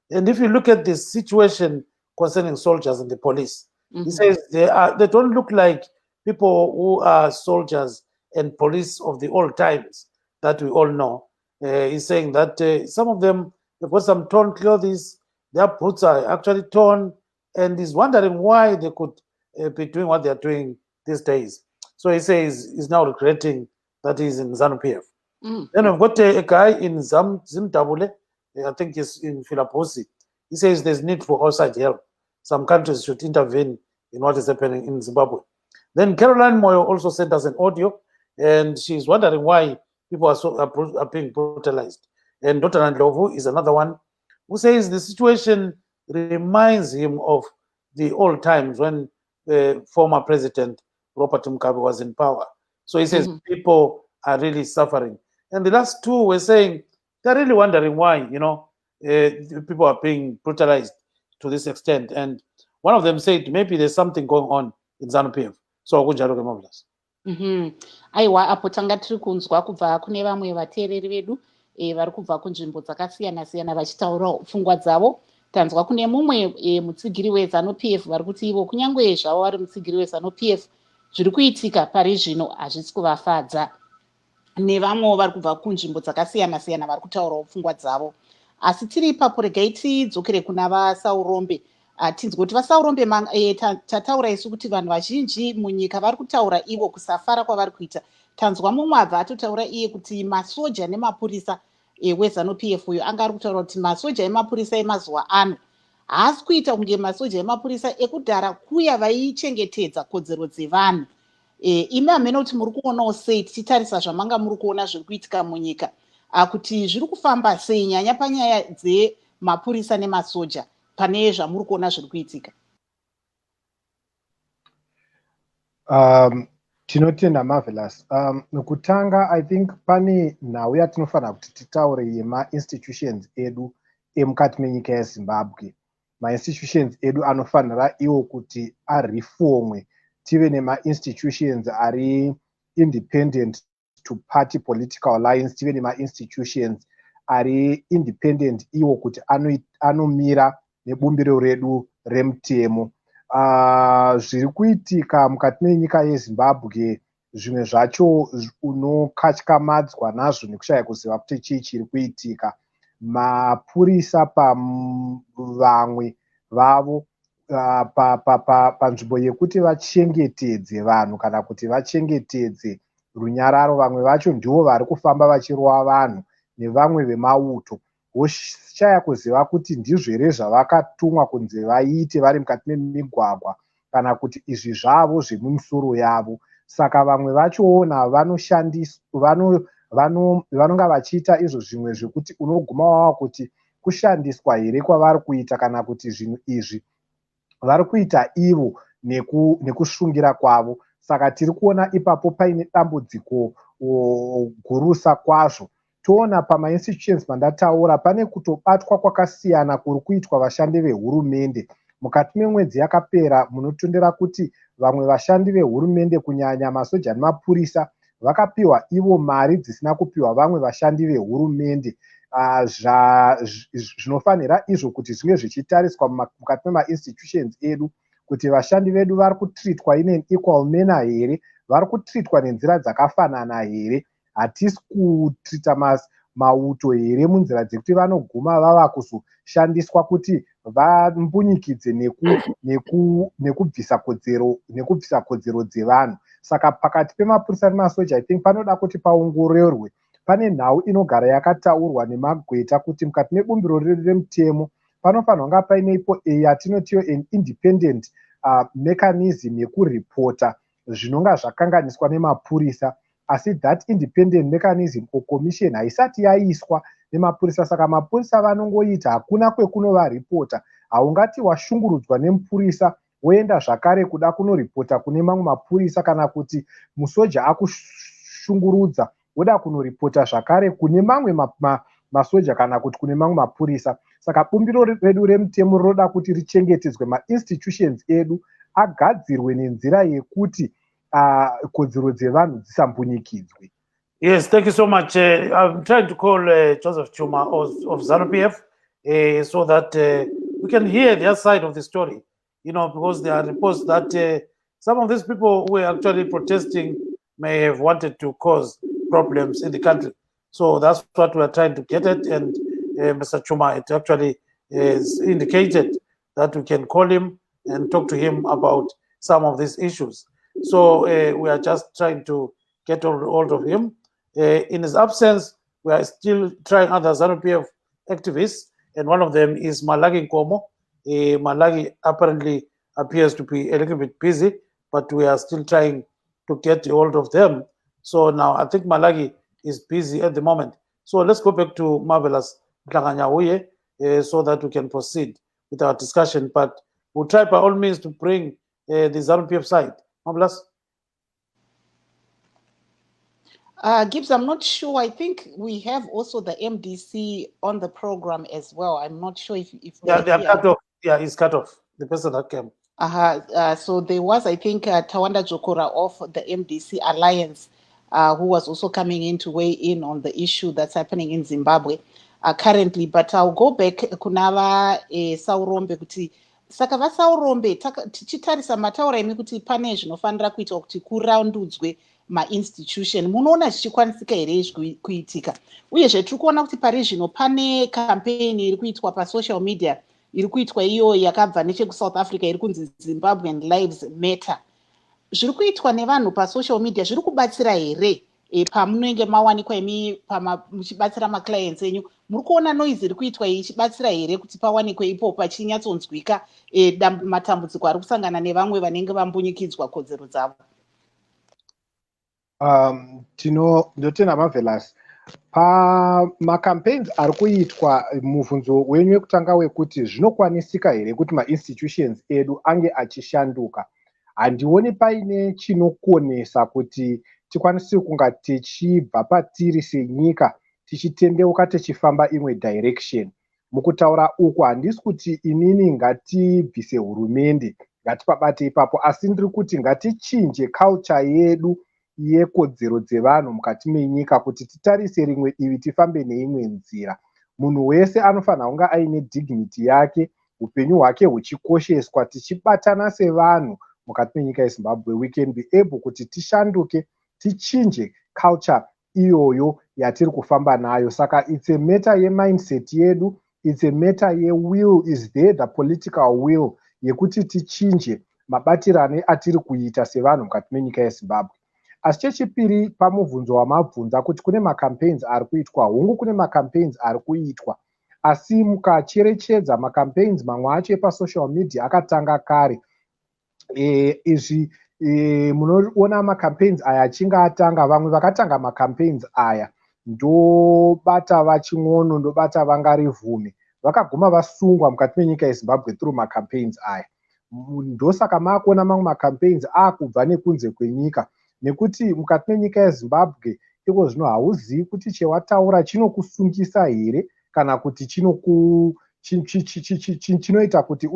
And if you look at the situation concerning soldiers and the police, he says they don't look like people who are soldiers and police of the old times that we all know. He's saying that some of them have got some torn clothes, their boots are actually torn, and he's wondering why they could be doing what they are doing these days. So he says he's now regretting that he's in ZANU-PF. Then we've got a guy in Zimbabwe, I think he's in Philaposi. He says there's need for outside help. Some countries should intervene in what is happening in Zimbabwe. Then Caroline Moyo also sent us an audio, and she's wondering why people are being brutalized. And Dr. Nandlovu is another one who says the situation reminds him of the old times when former President Robert Mugabe was in power. So he says people are really suffering. And the last two were saying they're really wondering why, people are being brutalized to this extent. And one of them said maybe there's something going on in ZANU-PF. So kunjalo ke Marvelous. Aiwa, apo tanga tiri kunzwa kubva kune vamwe vateereri vedu vari kubva kunzvimbo dzakasiyana siyana vachitaura pfungwa dzavo. Tanzwa kune mumwe mutsigiri weZANU-PF vari kuti ivo kunyange zvavo vari mutsigiri weZANU-PF zviri kuitika pari zvino hazvisi kuvafadza. Nevamwewo vari kubva kunzvimbo dzakasiyana siyana vari kutaurawo pfungwa dzavo. Asi tiri ipapo regai tidzokere kuna vaSaurombe. Tinzwa kuti vaSaurombe tataura isu kuti vanhu vazhinji munyika vari kutaura ivo kusafara kwavari kuita. Tanzwa mumwe abva atotaura iye kuti masoja nemapurisa weZANU-PF uyo anga ari kutaura kuti masoja emapurisa emazuva ano haasi kuita kunge masoja emapurisa ekudhara kuya vaichengetedza kodzero dzevanhu. Imi hamene kuti muri kuonawo sei tichitarisa zvamanga muri kuona zviri kuitika munyika kuti zviri kufamba sei nyanya panyaya dzemapurisa nemasoja pane zvamuri kuona zviri kuitika? Tinotenda Marvelous. Kutanga I think pane nhau yatinofanira kuti titaure yema-institutions edu emukati menyika yeZimbabwe. Ma-institutions edu anofanira iwo kuti arifomwe tive nema-institutions ari independent to party political alliance, tive nema-institutions ari independent iwo kuti anomira nebumbiro redu remutemo. Zviri kuitika mukati menyika yeZimbabwe zvimwe zvacho unokatyamadzwa nazvo nekushaya kuziva kuti chii chiri kuitika. Mapurisa pavamwe vavo panzvimbo yekuti vachengetedze vanhu kana kuti vachengetedze runyararo, vamwe vacho ndivo vari kufamba vachirova vanhu nevamwe vemauto. Voshaya kuziva kuti ndizvo here zvavakatumwa kunzi vaite vari mukati memigwagwa kana kuti izvi zvavo zvemumusoro yavo. Saka vamwe vachoona vanonga vachiita izvo zvimwe zvekuti unoguma wava kuti kushandiswa here kwavari kuita kana kuti zvinhu izvi vari kuita ivo nekushungira kwavo. Saka tiri kuona ipapo paine dambudziko gurusa kwazvo. Toona pama-institutions mandataura pane kutobatwa kwakasiyana kuri kuitwa vashandi vehurumende. Mukati memwedzi yakapera munotondera kuti vamwe vashandi vehurumende kunyanya masoja nemapurisa vakapiwa ivo mari dzisina kupiwa vamwe vashandi vehurumende. Zvinofanira izvo kuti zvinge zvichitariswa mukati mema-institutions edu kuti vashandi vedu vari kutreatwa in an equal manner here, vari kutreatwa nenzira dzakafanana here. Hatisi kutrita mauto here munzira dzekuti vanoguma vava kuzoshandiswa kuti vambunyikidze nekubvisa kodzero dzevanhu. Saka pakati pemapurisa nemasoja I think panoda kuti paongororwe. Pane nhau inogara yakataurwa nemagweta kuti mukati mebumbiro redu remutemo panofanira kunga painepo yatinotiyo an independent mechanism yekuripota zvinonga zvakanganiswa nemapurisa. Asi that independent mechanism or commission haisati yaiswa nemapurisa. Saka mapurisa vanongoita hakuna kwekunovaripota. Haungati washungurudzwa nemupurisa woenda zvakare kuda kunoripota kune mamwe mapurisa, kana kuti musoja akushungurudza woda kunoripota zvakare kune mamwe masoja kana kuti kune mamwe mapurisa. Saka bumbiro redu remutemo rinoda kuti richengetedzwe, ma-institutions edu agadzirwe nenzira yekuti kodzero dzevanhu dzisambunyikidzwe. Yes, thank you so much. I'm trying to call Joseph Chuma of ZANU-PF so that we can hear their side of the story, because there are reports that some of these people who are actually protesting may have wanted to cause problems in the country. So that's what we're trying to get at. And Mr. Chuma, it actually is indicated that we can call him and talk to him about some of these issues. So we are just trying to get hold of him. In his absence, we are still trying other ZANU-PF activists, and one of them is Malagi Nkomo. Malagi apparently appears to be a little bit busy, but we are still trying to get hold of them. So now I think Malagi is busy at the moment. So let's go back to Marvelous Mhlanganyauye so that we can proceed with our discussion. But we'll try by all means to bring the ZANU-PF side. Marvelous? Gibbs, I'm not sure. I think we have also the MDC on the program as well. I'm not sure if Yeah, they are cut off. Yeah, it's cut off. The person that came. So there was, I think, Tawanda Jokora of the MDC Alliance, who was also coming in to weigh in on the issue that's happening in Zimbabwe currently. But I'll go back kunava Saurombe kuti saka vasaurombe tichitarisa mataura emi kuti pane zvinofanira kuitwa kuti kurandudzwe mainstitution munoona zvichikwanisika here kuitika uyezve tiri kuona kuti pari zvino pane campaign iri kuitwa pasocial media iri kuitwa iyo yakabva nechekuSouth Africa iri kunzi Zimbabwean Lives Matter. Zviri kuitwa nevanhu pasocial media zviri kubatsira here pamunenge mawanikwa imi muchibatsira maclients enyu? Muri kuona noise iri kuitwa ichibatsira here kuti pawanikwe ipo pachinyatsonzwika matambudziko ari kusangana nevamwe vanenge vambunyikidzwa kodzero dzavo? Ndotenda Marvelous. Pamacampaigns ari kuitwa, mubvunzo wenyu wekutanga wekuti zvinokwanisika here kuti mainstitutions edu ange achishanduka, handioni paine chinokonesa kuti tikwanise kunga tichibva patiri senyika tichitendeuka tichifamba imwe direction. Mukutaura uku handisi kuti inini ngatibvise hurumende, ngatipabate ipapo, asi ndiri kuti ngatichinje culture yedu yekodzero dzevanhu mukati menyika kuti titarise rimwe divi tifambe neimwe nzira. Munhu wese anofanira kunga aine dignity yake, upenyu hwake huchikosheswa, tichibatana sevanhu mukati menyika yeZimbabwe. We can be able kuti tishanduke, tichinje culture iyoyo yatiri kufamba nayo. Saka it's a matter ye-mindset yedu, it's a matter ye-will, is there the political will yekuti tichinje mabatirane atiri kuita sevanhu mukati menyika yeZimbabwe. Asi chechipiri, pamubvunzo wamabvunza kuti kune macampaigns ari kuitwa, hongu kune macampaigns ari kuitwa, asi mukacherechedza macampaigns mamwe acho epasocial media akatanga kare. Izvi munoona macampaigns aya achinge atanga, vamwe vakatanga macampaigns aya ndobata vaching'ono, ndobata vangarivume, vakaguma vasungwa mukati menyika yeZimbabwe through macampaigns aya. Ndosaka makuona mamwe macampaigns akubva nekunze kwenyika, nekuti mukati menyika yeZimbabwe iko zvino hauzivi kuti chewataura chinokusungisa here kana kuti chinoita kuti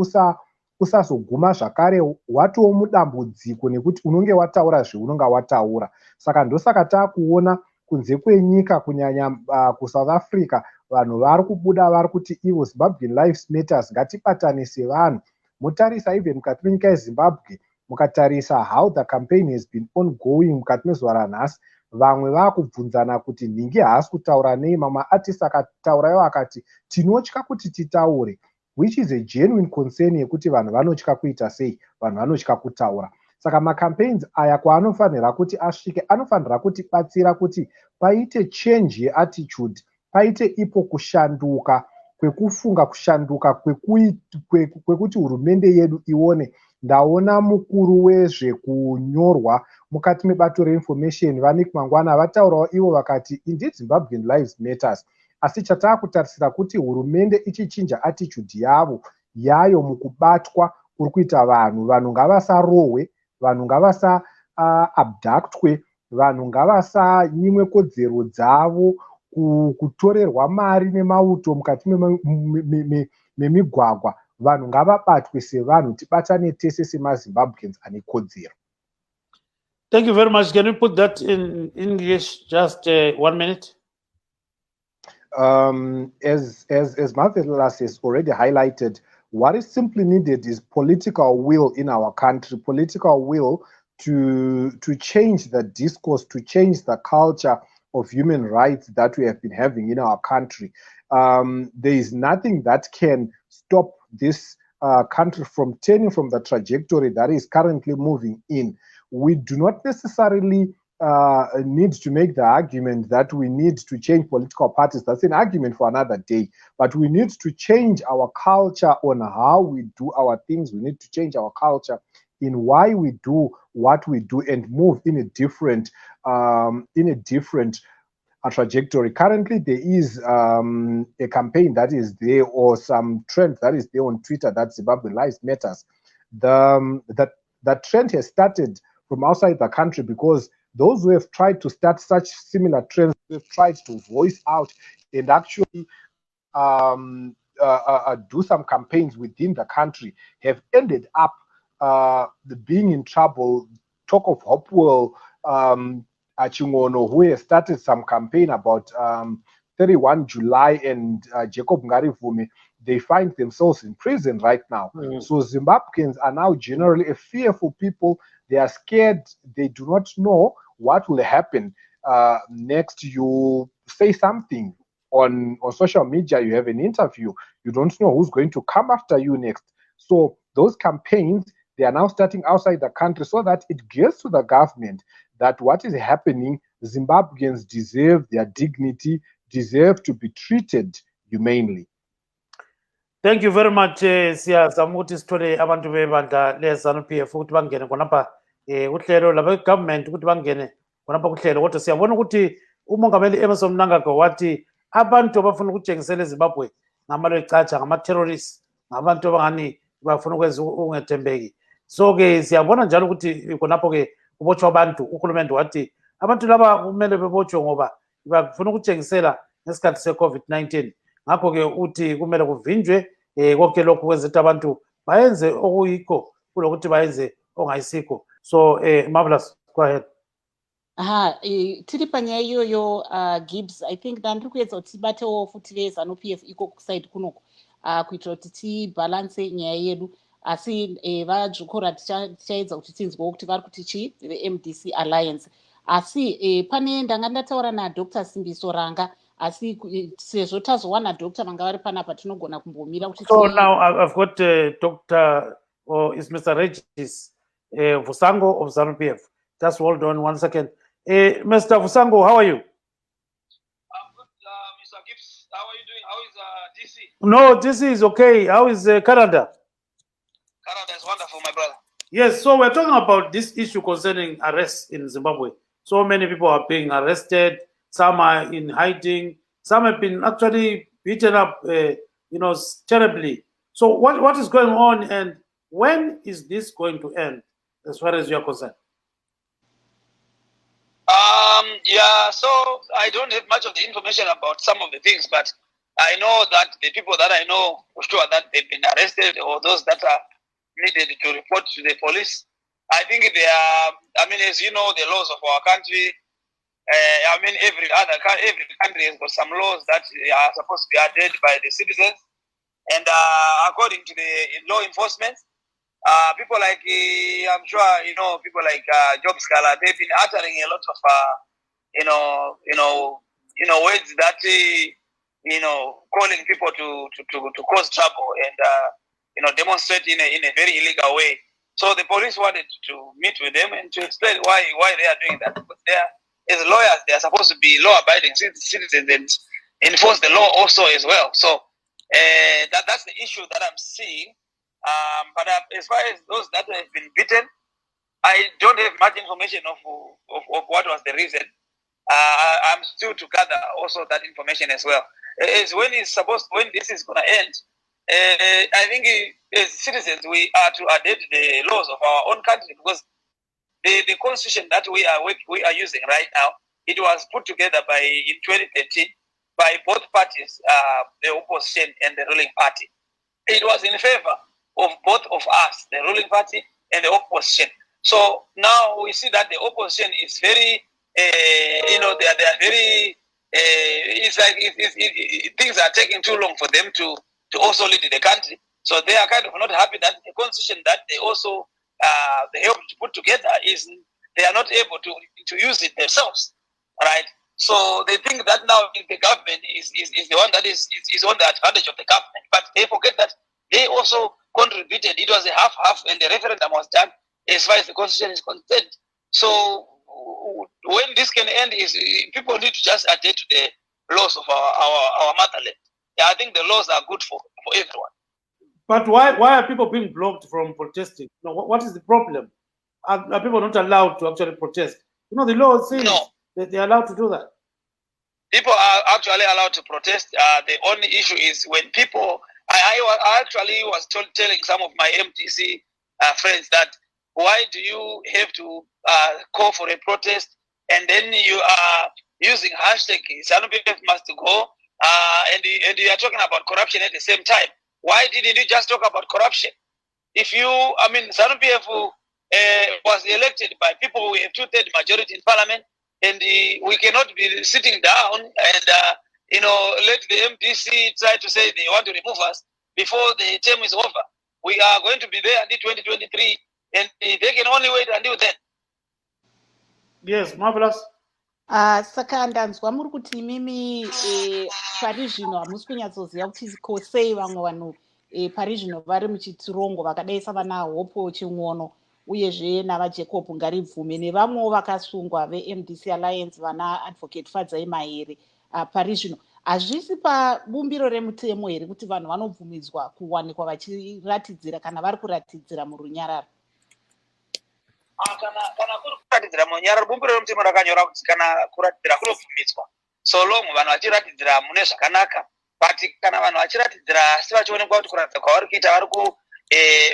usazoguma zvakare watoo mudambudziko nekuti unonge wataura zveunonga wataura. Saka ndosaka taakuona kunze kwenyika, kunyanya kuSouth Africa, vanhu vari kubuda vari kuti ivo Zimbabwean Lives Matters, ngatibatane sevanhu. Mutarisa even mukati menyika yeZimbabwe, mukatarisa how the campaign has been ongoing mukati mezuva ranhasi, vamwe vaakubvunzana kuti nhingi haasi kutaura nei, mamwe artist akataurayo akati tinotya kuti titaure, which is a genuine concern yekuti vanhu vanotya kuita sei, vanhu vanotya kutaura. Saka macampaigns aya kwaanofanira kuti asvike, anofanira kuti batsira kuti paite change yeattitude, paite ipo kushanduka kwekufunga, kushanduka kwekuti hurumende yedu ione. Ndaona mukuru wezvekunyorwa mukati mebato reinformation Vanik Mangwana vataurawo ivo vakati indeed Zimbabwean Lives Matters, asi chataakutarisa kuti hurumende ichichinja attitude yayo mukubatwa kuri kuita vanhu ngavasarohwe, vanhu ngavasa abductwe, vanhu ngavasanyimwe kodzero dzavo, kutorerwa mari nemauto mukati memigwagwa. Vanhu ngavabatwe sevanhu, tibatane tese semaZimbabweans ane kodzero. Thank you very much. Can you put that in English, just 1 minute? As Marvelous has already highlighted, what is simply needed is political will in our country, political will to change the discourse, to change the culture of human rights that we have been having in our country. There is nothing that can stop this country from turning from the trajectory that is currently moving in. We do not necessarily need to make the argument that we need to change political parties. That's an argument for another day. But we need to change our culture on how we do our things. We need to change our culture in why we do what we do and move in a different trajectory. Currently, there is a campaign that is there, or some trend that is there on Twitter, that Zimbabwe Lives Matters. That trend has started from outside the country, because those who have tried to start such similar trends, have tried to voice out and actually do some campaigns within the country, have ended up being in trouble. Talk of Hopewell Achingono, who has started some campaign about 31 July, and Jacob Ngarivume, they find themselves in prison right now. So Zimbabweans are now generally a fearful people. They are scared. They do not know what will happen next. You say something on social media, you have an interview, you don't know who's going to come after you next. So those campaigns, they are now starting outside the country, so that it gets to the government that what is happening, Zimbabweans deserve their dignity, deserve to be treated humanely. Thank you very much. Siyazama ukuthi sithole abantu bebandla le-ZANU-PF ukuthi bangene khonapha uhlelo labe-government ukuthi bangene khonapha kuhlelo, kodwa siyabona ukuthi umongameli Emmerson Mnangagwa wathi abantu abafuna ukutshengisela eZimbabwe ngamaLwecatsha, ngama-terrorists, ngabantu abangani bafuna ukwenza ungethembeki. So-ke siyabona njalo ukuthi khonapho-ke kubotshwa abantu. Uhulumende wathi abantu laba kumele bebotshwe ngoba bafuna ukutshengisela ngesikhathi se-COVID-19. Ngakho-ke uthi kumele kuvinjwe konke lokhu kwenza ukuthi abantu bayenze okuyikho kulokuthi bayenze ongayisikho. So Marvelous, go ahead. Tiri panyaya iyoyo Gibbs, I think ndandiri kuedza kuti tibatewo futi veZANU-PF iko kusaidi kunoko kuitira kuti tibhalanse nyaya yedu, asi vajukura tichaedza kuti tinzwewo kuti vari kuti chii veMDC Alliance. Asi pane ndanga ndataura naDr Simbiso Ranga, asi sezvo tazowana doctor vanga vari panapa tinogona kumbomira kuti So now I've got Dr. or is Mr. Regis Vusango of ZANU-PF. Just hold on 1 second. Mr. Vusango, how are you? I'm good, Mr. Gibbs. How are you doing? How is DC? No, DC is okay. How is Canada? Canada is wonderful, my brother. Yes, so we're talking about this issue concerning arrests in Zimbabwe. So many people are being arrested. Some are in hiding. Some have been actually beaten up, terribly. So what is going on, and when is this going to end, as far as you're concerned? Yeah, so I don't have much of the information about some of the things, but I know that the people that I know for sure that they've been arrested, or those that are needed to report to the police, I think they are, as you know, the laws of our country, every country has got some laws that are supposed to be adhered by the citizens. And according to the law enforcement, people like, I'm sure, people like Job Scala, they've been uttering a lot of, words that, calling people to cause trouble and, demonstrate in a very illegal way. So the police wanted to meet with them and to explain why they are doing that. Because as lawyers, they are supposed to be law-abiding citizens and enforce the law also as well. So that's the issue that I'm seeing. But as far as those that have been beaten, I don't have much information of what was the reason. I'm still to gather also that information as well. As when this is going to end, I think as citizens we are to adapt the laws of our own country, because the constitution that we are using right now, it was put together in 2013 by both parties, the opposition and the ruling party. It was in favor of both of us, the ruling party and the opposition. So now we see that the opposition is very, they are very. It's like things are taking too long for them to also lead the country. So they are kind of not happy that the constitution that they also they helped to put together they are not able to use it themselves, right? So they think that now the government is the one that is on the advantage of the government, but they forget that they also contributed. It was a half-half, and the referendum was done as far as the constitution is concerned. So when this can end is people need to just adhere to the laws of our motherland. Yeah, I think the laws are good for everyone. But why are people being blocked from protesting? No, what is the problem? Are people not allowed to actually protest? You know, the law says that they're allowed to do that. People are actually allowed to protest. The only issue is when people. I actually was telling some of my MTC friends that why do you have to call for a protest and then you are using hashtag ZANU-PF must go and you are talking about corruption at the same time? Why didn't you just talk about corruption? If you, ZANU-PF was elected by people who have 2/3 majority in parliament, and we cannot be sitting down and let the MDC try to say they want to remove us before the term is over. We are going to be there until 2023, and they can only wait until then. Yes, marvelous. Saka ndanzwa muri kuti imimi pari zvino hamusi kunyatsoziva kuti ko sei vamwe vanhu pari zvino vari muchitirongo vakadaisa vana Hopo Ching'ono uyezve navaJacob Ngaribvume nevamwewo vakasungwa veMDC Alliance vana Advocate Fadzai Mahere pari zvino hazvisi pabumbiro remutemo here kuti vanhu vanobvumidzwa kuwanikwa vachiratidzira kana vari kuratidzira murunyararo? Kana kuri kuratidzira murunyararo bumbiro remutemo rakanyora kuti kana kuratidzira kunobvumidzwa so long vanhu vachiratidzira mune zvakanaka, but kana vanhu vachiratidzira asi vachionekwa kuti kuratidza kwavari kuita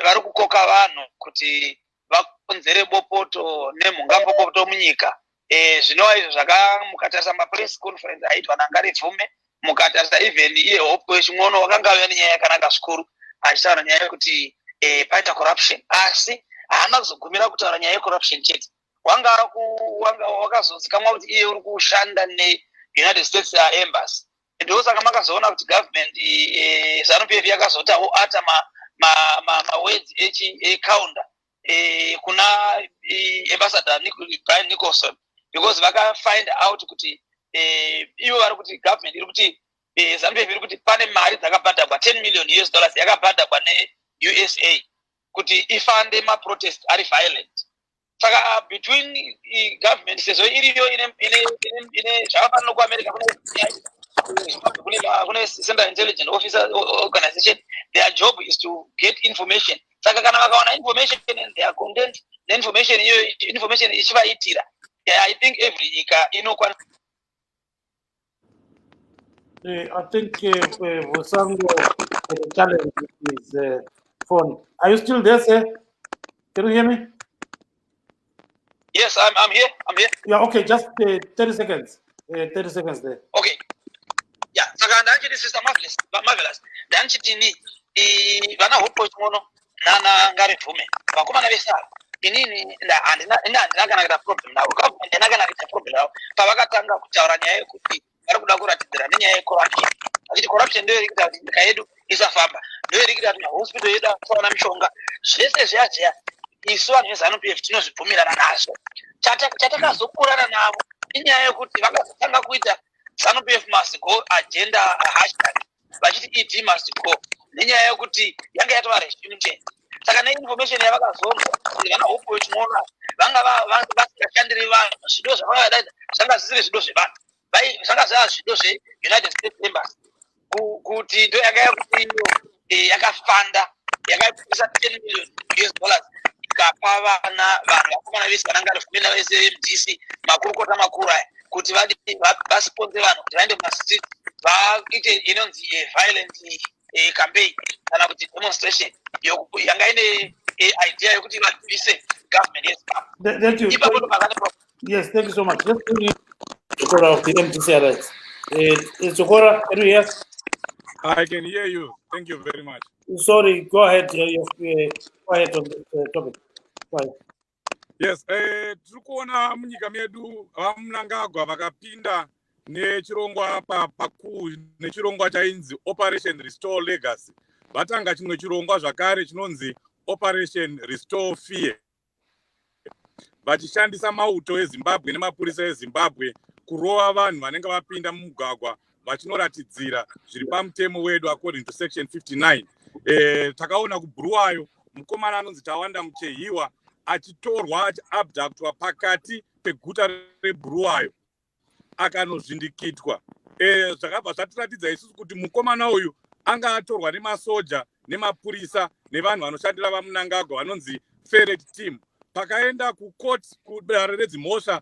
vari kukoka vanhu kuti vakonzere bopoto nemhungambopoto munyika. Zvinova izvo mukatarisa mapress conference aitwa naNgaribvume, mukatarisa even iye Hope Ching'ono wakanga auya nenyaya yakanaka zvikuru achitaura nyaya yekuti paita corruption, asi haana kuzogumira kutaura nyaya yecorruption chete. Wanga wakazozikamwa kuti iye uri kushanda neUnited States Embassy. Ndosaka makazoona kuti government ZANU-PF yakazotawo ata mawords ekaunda kuna ambassador Brian Nicholson, because vaka find out kuti ivo vari kuti government iri kuti ZANU-PF iri kuti pane mari dzakabhadharwa $10 million yakabhadharwa neUSA kuti ifande maprotest ari violent. Saka between government sezvo iriyo ine zvakafanana kuAmerica kune Central Intelligence Officer Organization, their job is to get information. Saka kana vakaona information and they are content information ichivaitira, I think every nyika inokwana. I think Vosango has a challenge with his phone. Are you still there, sir? Can you hear me? Yes, I'm here. Yeah, okay, just 30 seconds. 30 seconds there. Okay. Yeah, saka ndanchiti sister marvelous. Ndanchiti ni vana Hope Ching'ono nana Ngaribvume vakomana vesara inini ndinakanakita problem navo, government yanakanakita problem navo pavakatanga kutaura nyaya yekuti vari kuda kuratidzira nenyaya yecorruption. Achiti corruption ndoyo iri kuita kuti nyika yedu isafamba, ndoyo iri kuita kuti mahospital yedu asawana mishonga. Zvese zviya isu vanhu veZANU-PF tinozvibvumirana nazvo. Chatakazokurana navo inyaya yekuti vakazotanga kuita ZANU-PF must go agenda hashtag vachiti ED must go nenyaya yekuti yanga yatova resumed. Saka neinformation yavakazonzwa kuti vana Hope Ching'ono vanga vasingashandiri vanhu, zvido zvavakadaita zvanga zvisiri zvido zvevanhu, zvanga zvava zvido zveUnited States Embassy, kuti ndo yakaya kuti iyo yakafanda yakaisa $10 million ikapa vanhu vakomana vese vananga Ngaribvume navese MDC makurukota makuru aya kuti vasponze vanhu kuti vaende kumastreet vaite inonzi violent campaign kana kuti demonstration yanga ine idea yokuti vadivise government yeZimbabwe. Yes, thank you so much. Let's bring in Chokora of the MDC Alliance. Chokora, can you hear? I can hear you. Thank you very much. Sorry, go ahead. Go ahead on the topic. Go ahead. Yes, tiri kuona munyika medu vaMnangagwa vakapinda nechirongwa nechirongwa chainzi Operation Restore Legacy. Vatanga chimwe chirongwa zvakare chinonzi Operation Restore Fear, vachishandisa mauto eZimbabwe nemapurisa eZimbabwe kurova vanhu vanenge vapinda mumugwagwa vachinoratidzira zviri pamutemo wedu according to section 59. takaona kubhuruwayo mukomana anonzi Tawanda Muchehiwa achitorwa achiabductwa pakati peguta rebhuruwayo akanozvindikitwa. Zvakabva zvatiratidza isusu kuti mukomana uyu anga atorwa nemasoja nemapurisa nevanhu vanoshandira vaMnangagwa vanonzi ferret team. Pakaenda kucourt kudare redzimhosva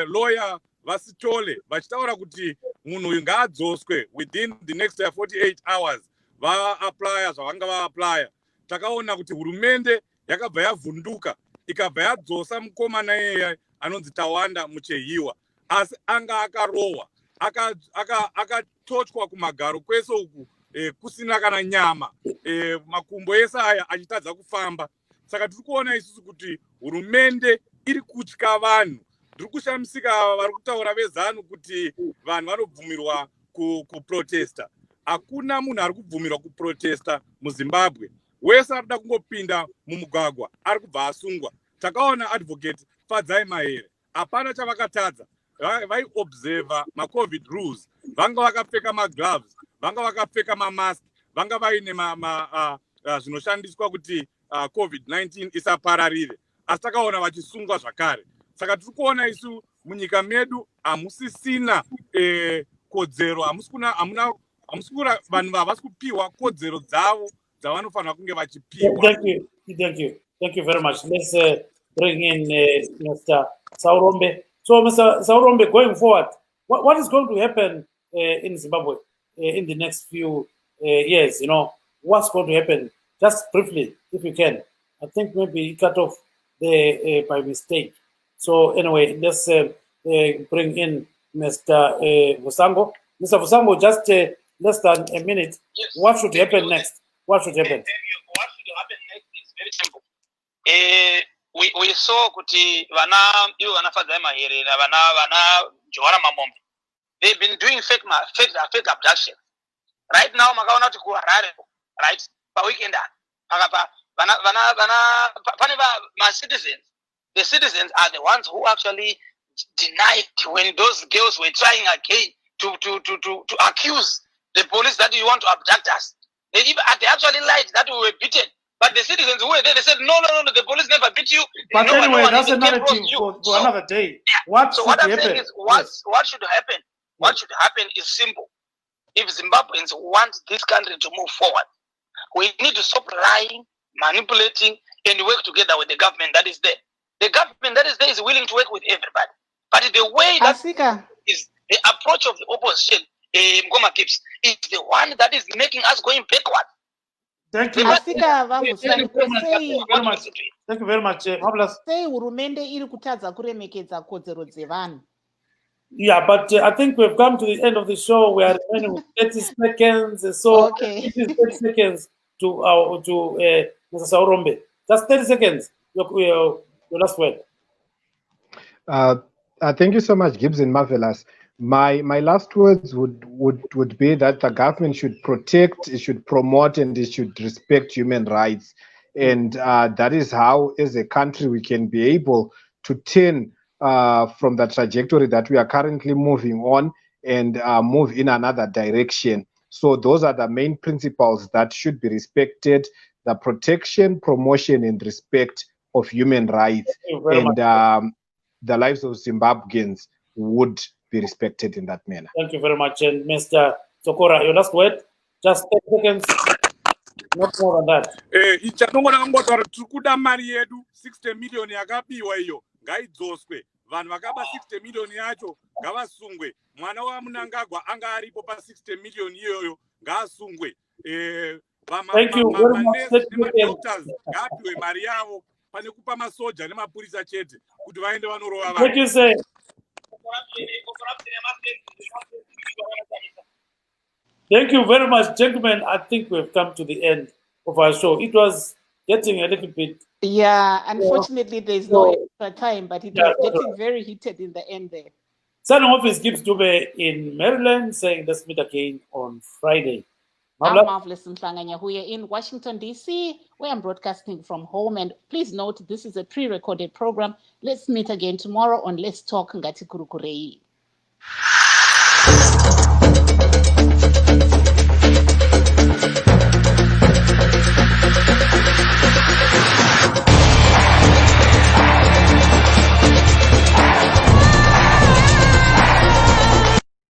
lawyer Vasitole vachitaura kuti munhu uyu ngaadzoswe within the next 48 hours. Va-applya zvavanga va-applya. Takaona kuti hurumende yakabva yavhunduka ikabva yadzosa mukomana yeye anonzi Tawanda Muchehiwa, asi anga akarohwa akatochwa kumagaro kwese uku kusina kana nyama, makumbo ese aya achitadza kufamba. Saka tiri kuona isusu kuti hurumende iri kutya vanhu. Ndiri kushamisika vari kutaura vezanu kuti vanhu vanobvumirwa kuprotesta. Hakuna munhu ari kubvumirwa kuprotesta muZimbabwe. Wese arikuda kungopinda mumugwagwa ari kubva asungwa. Takaona advocate Fadzai Mahere, hapana chavakatadza. Vai-observa ma-COVID rules. Vanga vakapfeka ma-gloves, vanga vakapfeka ma-mask, vanga vaine zvinoshandiswa kuti COVID-19 isapararire. Asi takaona vachisungwa zvakare. Saka tiri kuona isu munyika medu hamusisina kodzero, hamuna vanhu havasi kupiwa kodzero dzavo dzavanofanira kunge vachipiwa. Thank you very much. Let's bring in Mr. Saurombe. So, Mr. Saurombe, going forward, what is going to happen in Zimbabwe in the next few years? You know, what's going to happen? Just briefly, if you can. I think maybe cut off there by mistake. So anyway, let's bring in Mr. Vusango. Mr. Vusango, just less than a minute. Yes. What should happen next? What should happen? What should happen next is very simple. We saw kuti vana Fadzai Mahere na vana Johara Mamombe. They've been doing fake abduction. Right now, makaona kuti kuHarare, right? Pa weekend my citizens. The citizens are the ones who actually denied when those girls were trying again to accuse the police that you want to abduct us. They actually lied that we were beaten. But the citizens who were there, they said, no, the police never beat you. But anyway, that's another thing for another day. Yeah. What I'm saying is, what should happen? What should happen is simple. If Zimbabweans want this country to move forward, we need to stop lying, manipulating, and work together with the government that is there. The government that is there is willing to work with everybody. But the way that is the approach of the opposition, Mgoma Gibbs, is the one that is making us going backward. Thank you. Thank you very much. Marvelous. Hurumende iri kutadza kuremekedza kodzero dzevanhu. Yeah, but I think we've come to the end of the show. We are remaining with 30 seconds. So, okay. 30 seconds to Mr. Saurombe. Just 30 seconds. Your last word. Thank you so much, Gibbs and Marvelous. My last words would be that the government should protect, it should promote, and it should respect human rights. And that is how, as a country, we can be able to turn from the trajectory that we are currently moving on and move in another direction. So those are the main principles that should be respected: the protection, promotion, and respect of human rights. And the lives of Zimbabweans would be respected in that manner. Thank you very much. And Mr. Sokora, your last word? Just 10 seconds. Not more than that. Ichanongona kangotaura tiri kuda mari yedu 60 million yakapiwa iyo ngaidzoswe. Vanhu vakaba 60 million yacho ngavasungwe. Mwana waMnangagwa anga aripo pa 60 million iyoyo ngaasungwe. Thank you very much. Doctors ngapiwe mari yavo pane kupa masoja nemapurisa chete kuti vaende vanorova vanhu. What you say? Thank you very much, gentlemen. I think we've come to the end of our show. It was getting a little bit... Yeah, unfortunately, there's no extra time, but it was getting very heated in the end there. Signing off is Gibbs Dube in Maryland, saying let's meet again on Friday. I'm Marvelous Mhlanga-Nyahuye in Washington, D.C., where I'm broadcasting from home. And please note, this is a pre-recorded program. Let's meet again tomorrow on Let's Talk Ngati Kurukurei.